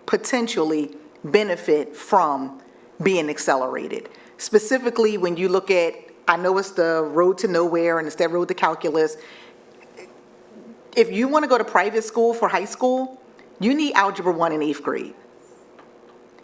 potentially benefit from being accelerated? Specifically, when you look at, I know it's the road to nowhere and it's that road to calculus. If you want to go to private school for high school, you need Algebra 1 in 8th grade.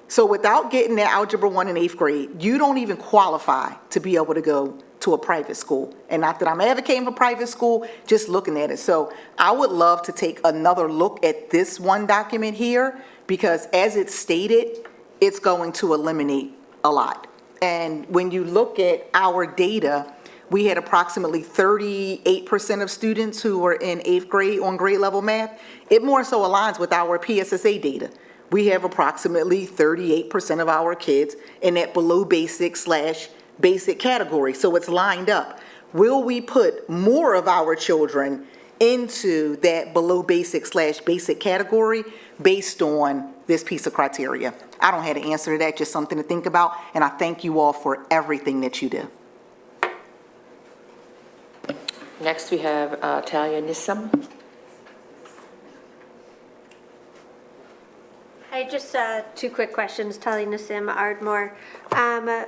So without getting that Algebra 1 in 8th grade, you don't even qualify to be able to go to a private school. And not that I'm advocating for private school, just looking at it. So I would love to take another look at this one document here, because as it's stated, it's going to eliminate a lot. And when you look at our data, we had approximately 38% of students who were in 8th grade on grade level math. It more so aligns with our PSSA data. We have approximately 38% of our kids in that below basic / basic category. So it's lined up. Will we put more of our children into that below basic / basic category based on this piece of criteria? I don't have an answer to that, just something to think about. And I thank you all for everything that you do. Next, we have Talia Nissim. Hi, just 2 quick questions. Talia Nissim, Ardmore.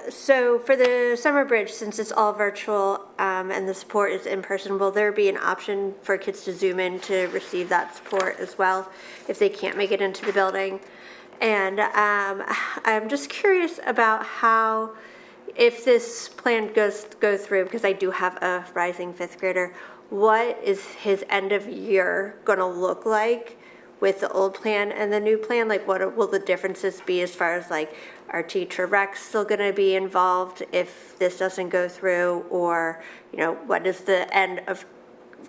So for the summer bridge, since it's all virtual and the support is in person, will there be an option for kids to Zoom in to receive that support as well if they can't make it into the building? And I'm just curious about how, if this plan go through, because I do have a rising 5th grader, what is his end of year going to look like with the old plan and the new plan? Like, what will the differences be as far as, like, are teacher recs still going to be involved if this doesn't go through? Or, you know, what does the end of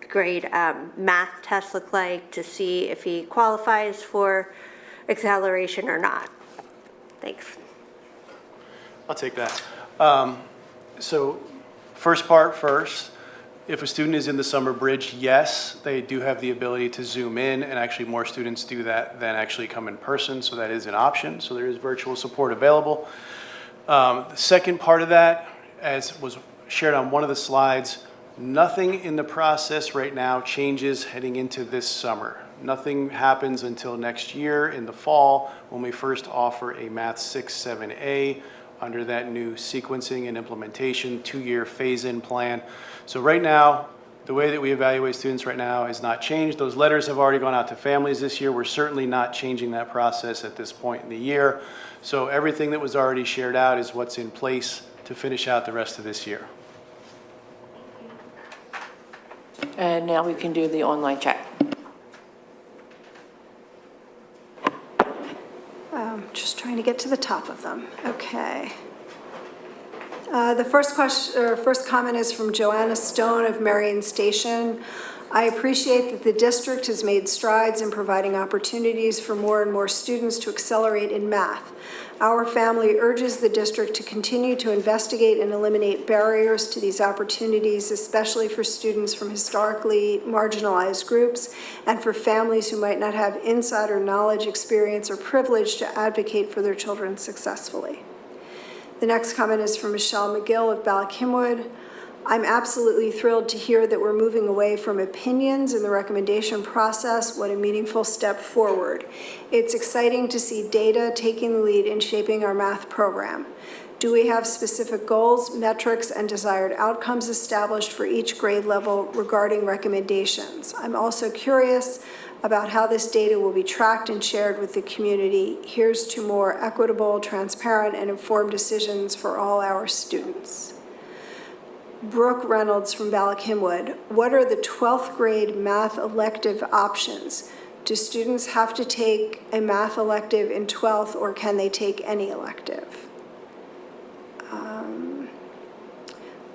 grade math test look like to see if he qualifies for acceleration or not? Thanks. I'll take that. So first part first, if a student is in the summer bridge, yes, they do have the ability to Zoom in, and actually more students do that than actually come in person, so that is an option. So there is virtual support available. The second part of that, as was shared on one of the slides, nothing in the process right now changes heading into this summer. Nothing happens until next year in the fall when we first offer a Math 6, 7A under that new sequencing and implementation 2-year phase-in plan. So right now, the way that we evaluate students right now has not changed. Those letters have already gone out to families this year. We're certainly not changing that process at this point in the year. So everything that was already shared out is what's in place to finish out the rest of this year. And now we can do the online chat. Just trying to get to the top of them. Okay. The first question, or first comment, is from Joanna Stone of Marion Station. I appreciate that the district has made strides in providing opportunities for more and more students to accelerate in math. Our family urges the district to continue to investigate and eliminate barriers to these opportunities, especially for students from historically marginalized groups and for families who might not have insider knowledge, experience, or privilege to advocate for their children successfully. The next comment is from Michelle McGill of Ballackinwood. I'm absolutely thrilled to hear that we're moving away from opinions in the recommendation process. What a meaningful step forward. It's exciting to see data taking the lead in shaping our math program. Do we have specific goals, metrics, and desired outcomes established for each grade level regarding recommendations? I'm also curious about how this data will be tracked and shared with the community. Here's to more equitable, transparent, and informed decisions for all our students. Brooke Reynolds from Ballackinwood, what are the 12th grade math elective options? Do students have to take a math elective in 12th, or can they take any elective?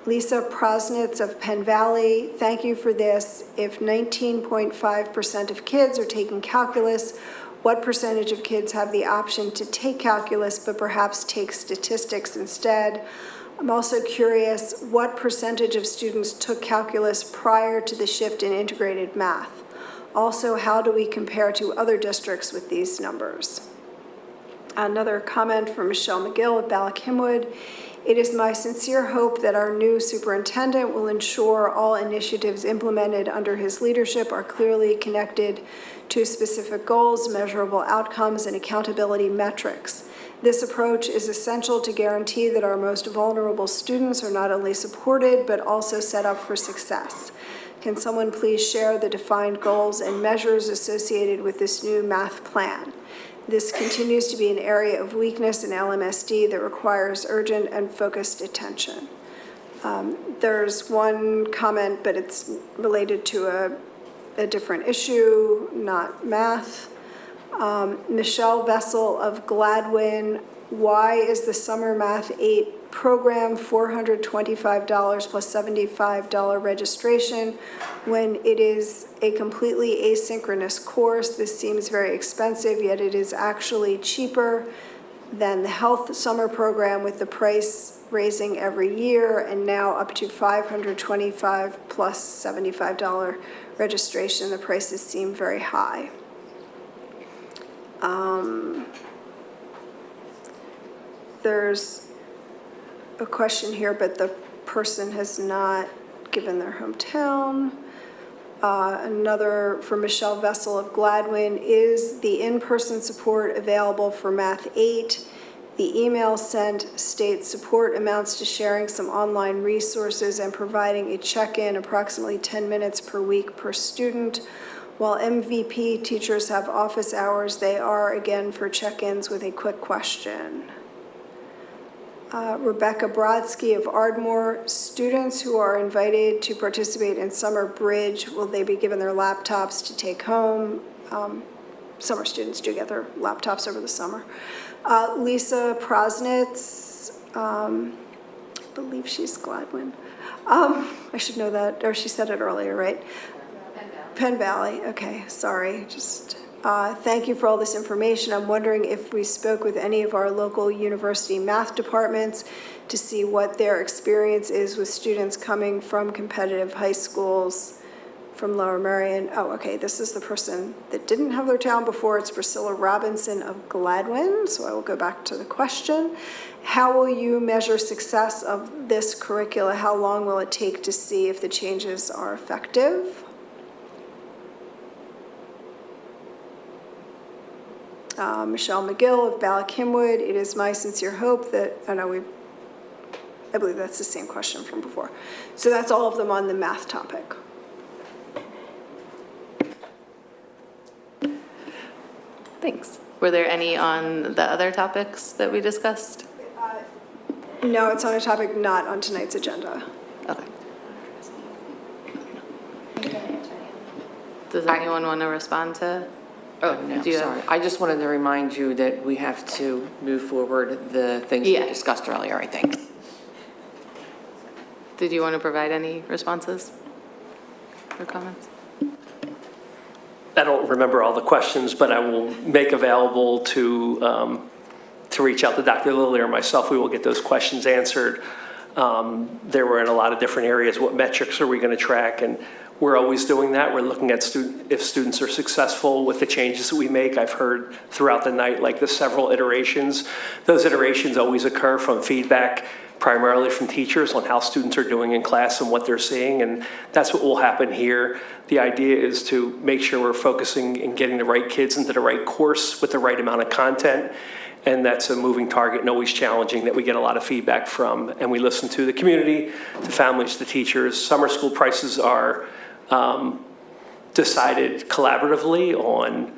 Lisa Prosnitz of Penn Valley, thank you for this. If 19.5% of kids are taking calculus, what percentage of kids have the option to take calculus but perhaps take statistics instead? I'm also curious what percentage of students took calculus prior to the shift in integrated math? Also, how do we compare to other districts with these numbers? Another comment from Michelle McGill of Ballackinwood. It is my sincere hope that our new superintendent will ensure all initiatives implemented under his leadership are clearly connected to specific goals, measurable outcomes, and accountability metrics. This approach is essential to guarantee that our most vulnerable students are not only supported, but also set up for success. Can someone please share the defined goals and measures associated with this new math plan? This continues to be an area of weakness in LMSD that requires urgent and focused attention. There's one comment, but it's related to a different issue, not math. Michelle Vessel of Gladwin, why is the Summer Math 8 program $425 plus $75 registration when it is a completely asynchronous course? This seems very expensive, yet it is actually cheaper than the health summer program with the price raising every year and now up to $525 plus $75 registration. The prices seem very high. There's a question here, but the person has not given their hometown. Another for Michelle Vessel of Gladwin, is the in-person support available for Math 8? The email sent states support amounts to sharing some online resources and providing a check-in approximately 10 minutes per week per student. While MVP teachers have office hours, they are again for check-ins with a quick question. Rebecca Brodsky of Ardmore, students who are invited to participate in Summer Bridge, will they be given their laptops to take home? Summer students do get their laptops over the summer. Lisa Prosnitz, I believe she's Gladwin. I should know that, or she said it earlier, right? Penn Valley, okay, sorry, just thank you for all this information. I'm wondering if we spoke with any of our local university math departments to see what their experience is with students coming from competitive high schools from Lower Merion. Oh, okay, this is the person that didn't have their town before. It's Priscilla Robinson of Gladwin, so I will go back to the question. How will you measure success of this curricula? How long will it take to see if the changes are effective? Michelle McGill of Ballackinwood, it is my sincere hope that, I believe that's the same question from before. So that's all of them on the math topic. Thanks. Were there any on the other topics that we discussed? No, it's on a topic not on tonight's agenda. Okay. Does anyone want to respond to? Oh, No, do you sorry. have? I just wanted to remind you that we have to move forward the things we discussed earlier, I think. Did you want to provide any responses or comments? I don't remember all the questions, but I will make available to reach out to Dr. Lilly or myself. We will get those questions answered. There were in a lot of different areas. What metrics are we going to track? And we're always doing that. We're looking at if students are successful with the changes that we make. I've heard throughout the night, like the several iterations. Those iterations always occur from feedback primarily from teachers on how students are doing in class and what they're seeing, and that's what will happen here. The idea is to make sure we're focusing and getting the right kids into the right course with the right amount of content, and that's a moving target and always challenging that we get a lot of feedback from, and we listen to the community, to families, to teachers. Summer school prices are decided collaboratively on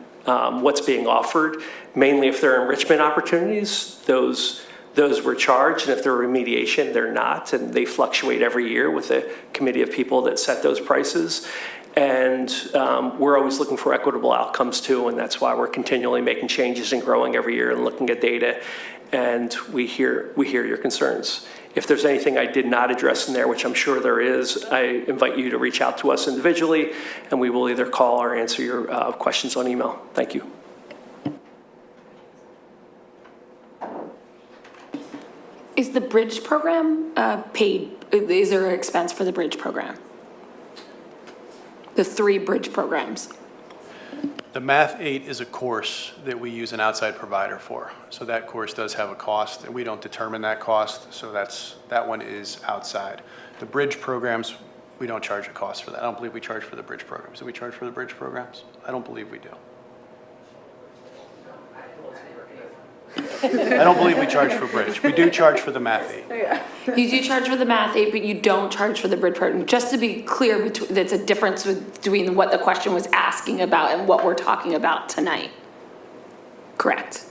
what's being offered. Mainly if there are enrichment opportunities, those were charged, and if they're remediation, they're not, and they fluctuate every year with a committee of people that set those prices. And we're always looking for equitable outcomes too, and that's why we're continually making changes and growing every year and looking at data, and we hear your concerns. If there's anything I did not address in there, which I'm sure there is, I invite you to reach out to us individually, and we will either call or answer your questions on email. Thank you. Is the bridge program paid? Is there an expense for the bridge program? The 3 bridge programs? The Math 8 is a course that we use an outside provider for. So that course does have a cost, and we don't determine that cost, so that one is outside. The bridge programs, we don't charge a cost for that. I don't believe we charge for the bridge programs. Do we charge for the bridge programs? I don't believe we do. I don't believe we charge for bridge. We do charge for the Math 8. You do charge for the Math 8, but you don't charge for the bridge program. Just to be clear, that's a difference between what the question was asking about and what we're talking about tonight. Correct?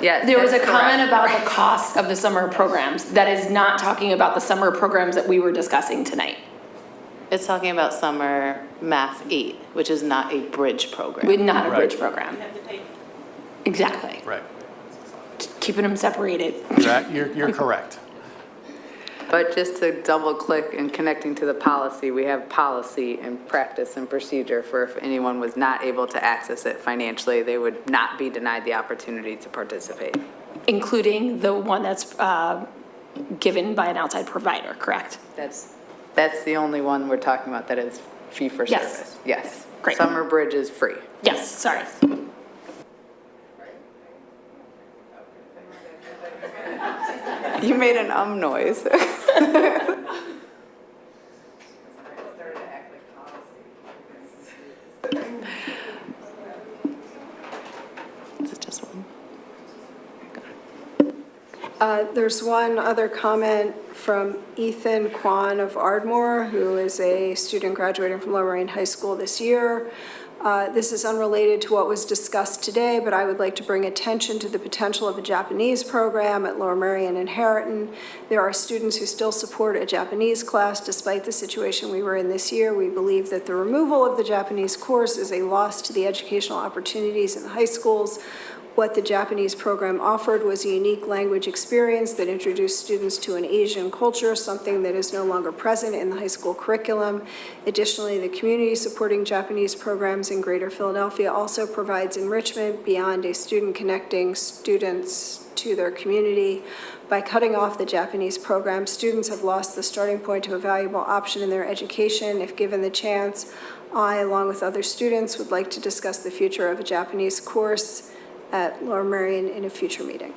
Yes. There was a comment about the cost of the summer programs. That is not talking about the summer programs that we were discussing tonight. It's talking about summer Math 8, which is not a bridge program. Not a bridge program. Exactly. Right. Keeping them separated. You're correct. But just to double click and connecting to the policy, we have policy and practice and procedure for if anyone was not able to access it financially, they would not be denied the opportunity to participate. Including the one that's given by an outside provider, correct? That's the only one we're talking about that is fee for service. Yes. Great. Summer bridge is free. Yes, sorry. You made an noise. Is it just one? There's one other comment from Ethan Kwan of Ardmore, who is a student graduating from Lower Moraine High School this year. This is unrelated to what was discussed today, but I would like to bring attention to the potential of a Japanese program at Lower Merion and Harriton. There are students who still support a Japanese class despite the situation we were in this year. We believe that the removal of the Japanese course is a loss to the educational opportunities in the high schools. What the Japanese program offered was a unique language experience that introduced students to an Asian culture, something that is no longer present in the high school curriculum. Additionally, the community supporting Japanese programs in Greater Philadelphia also provides enrichment beyond a student connecting students to their community. By cutting off the Japanese program, students have lost the starting point to a valuable option in their education. If given the chance, I, along with other students, would like to discuss the future of a Japanese course at Lower Merion in a future meeting.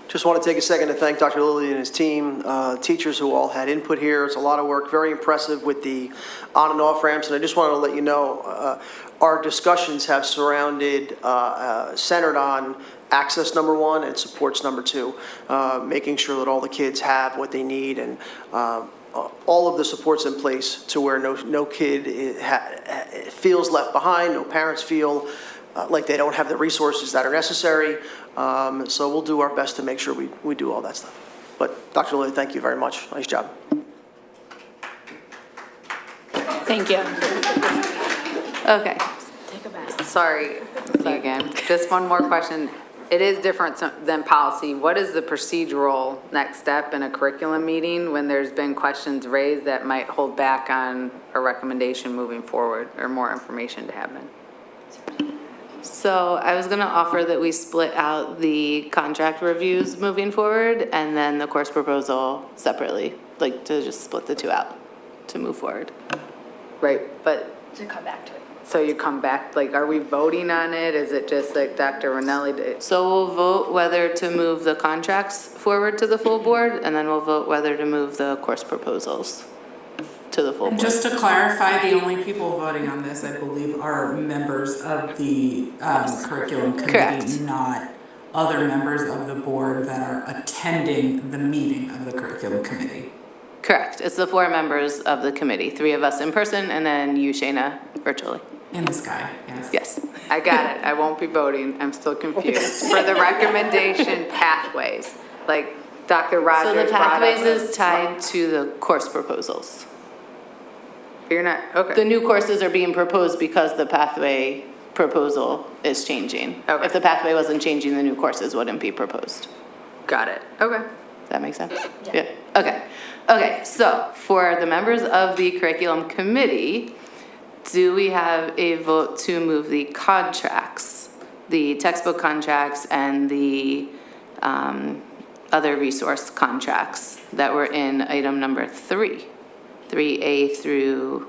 Just want to take a second to thank Dr. Lilly and his team, teachers who all had input here. It's a lot of work, very impressive with the on and off ramps. And I just wanted to let you know, our discussions have surrounded, centered on access number 1 and supports number 2, making sure that all the kids have what they need and all of the supports in place to where no kid feels left behind, no parents feel like they don't have the resources that are necessary. So we'll do our best to make sure we do all that stuff. But Dr. Lilly, thank you very much. Nice job. Thank you. Okay. Sorry again. Just one more question. It is different than policy. What is the procedural next step in a curriculum meeting when there's been questions raised that might hold back on a recommendation moving forward or more information to happen? So I was going to offer that we split out the contract reviews moving forward and then the course proposal separately, like to just split the two out to move forward. Right, but To come back to it. So you come back, like, are we voting on it? Is it just like Dr. Rinelli did? So we'll vote whether to move the contracts forward to the full board, and then we'll vote whether to move the course proposals to the full And board. just to clarify, the only people voting on this, I believe, are members of the curriculum committee, Correct. not other members of the board that are attending the meeting of the curriculum committee. Correct. It's the 4 members of the committee, 3 of us in person, and then you, Shayna, virtually. In the sky, yes. Yes. I got it. I won't be voting. I'm still confused. For the recommendation pathways, like Dr. Rogers So the brought up. pathways is tied to the course proposals. You're not, okay. The new courses are being proposed because the pathway proposal is changing. Okay. If the pathway wasn't changing, the new courses wouldn't be proposed. Got it. Okay. Does that make sense? Yeah. Okay. Okay, so for the members of the curriculum committee, do we have a vote to move the contracts, the textbook contracts and the other resource contracts that were in item number 3, 3A through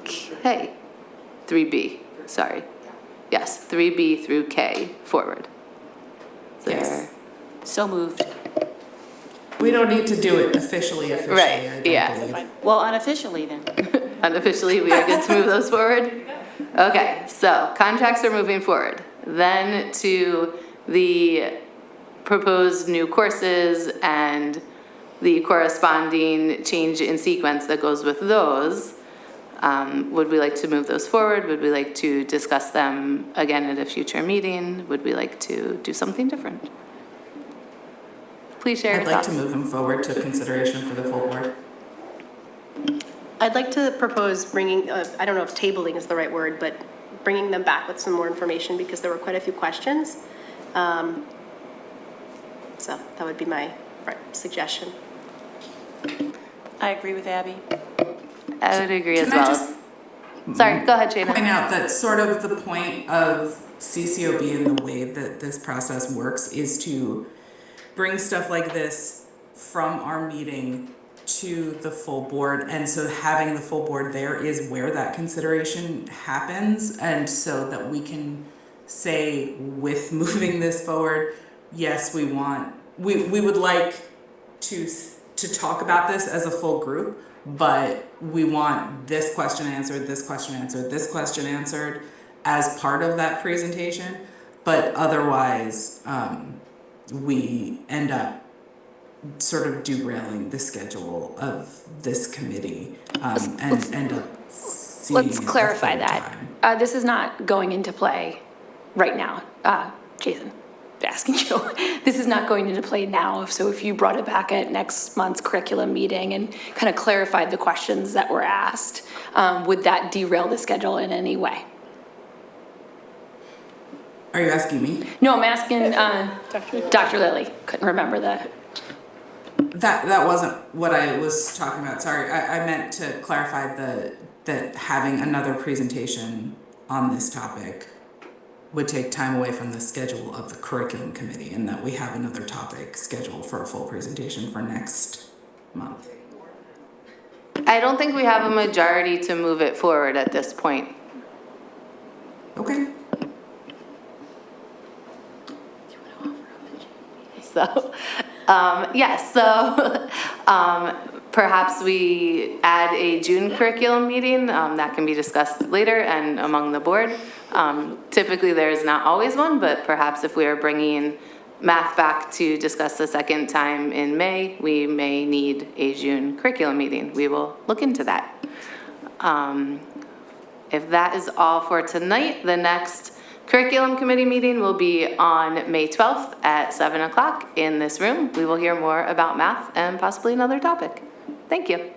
K, 3B, sorry. Yes, 3B through K forward. Yes. So moved. We don't need to do it officially, Right, I don't yeah. believe. Well, unofficially then. Unofficially, we are good to move those forward? Okay, so contracts are moving forward. Then to the proposed new courses and the corresponding change in sequence that goes with those. Would we like to move those forward? Would we like to discuss them again at a future meeting? Would we like to do something different? Please share your I'd like thoughts. to move them forward to consideration for the full board. I'd like to propose bringing, I don't know if tabling is the right word, but bringing them back with some more information because there were quite a few questions. So that would be my suggestion. I agree with Abby. I would agree as Can I well. just Sorry, go ahead, Shayna. point out that sort of the point of CCOB and the way that this process works is to bring stuff like this from our meeting to the full board. And so having the full board there is where that consideration happens. And so that we can say with moving this forward, yes, we would like to talk about this as a full group, but we want this question answered, this question answered, this question answered as part of that presentation. But otherwise, we end up sort of derailing the schedule of this committee and end up seeing Let's it a clarify third that. time. This is not going into play right now. Jason, asking you, this is not going into play now. So if you brought it back at next month's curriculum meeting and kind of clarified the questions that were asked, would that derail the schedule in any way? Are you asking me? No, I'm asking Dr. Lilly. Couldn't remember the. That wasn't what I was talking about. Sorry, I meant to clarify that having another presentation on this topic would take time away from the schedule of the curriculum committee, and that we have another topic scheduled for a full presentation for next month. I don't think we have a majority to move it forward at this point. Okay. So, yes, so perhaps we add a June curriculum meeting that can be discussed later and among the board. Typically, there is not always one, but perhaps if we are bringing math back to discuss the second time in May, we may need a June curriculum meeting. We will look into that. If that is all for tonight, the next curriculum committee meeting will be on May 12th at 7 o'clock in this room. We will hear more about math and possibly another topic. Thank you.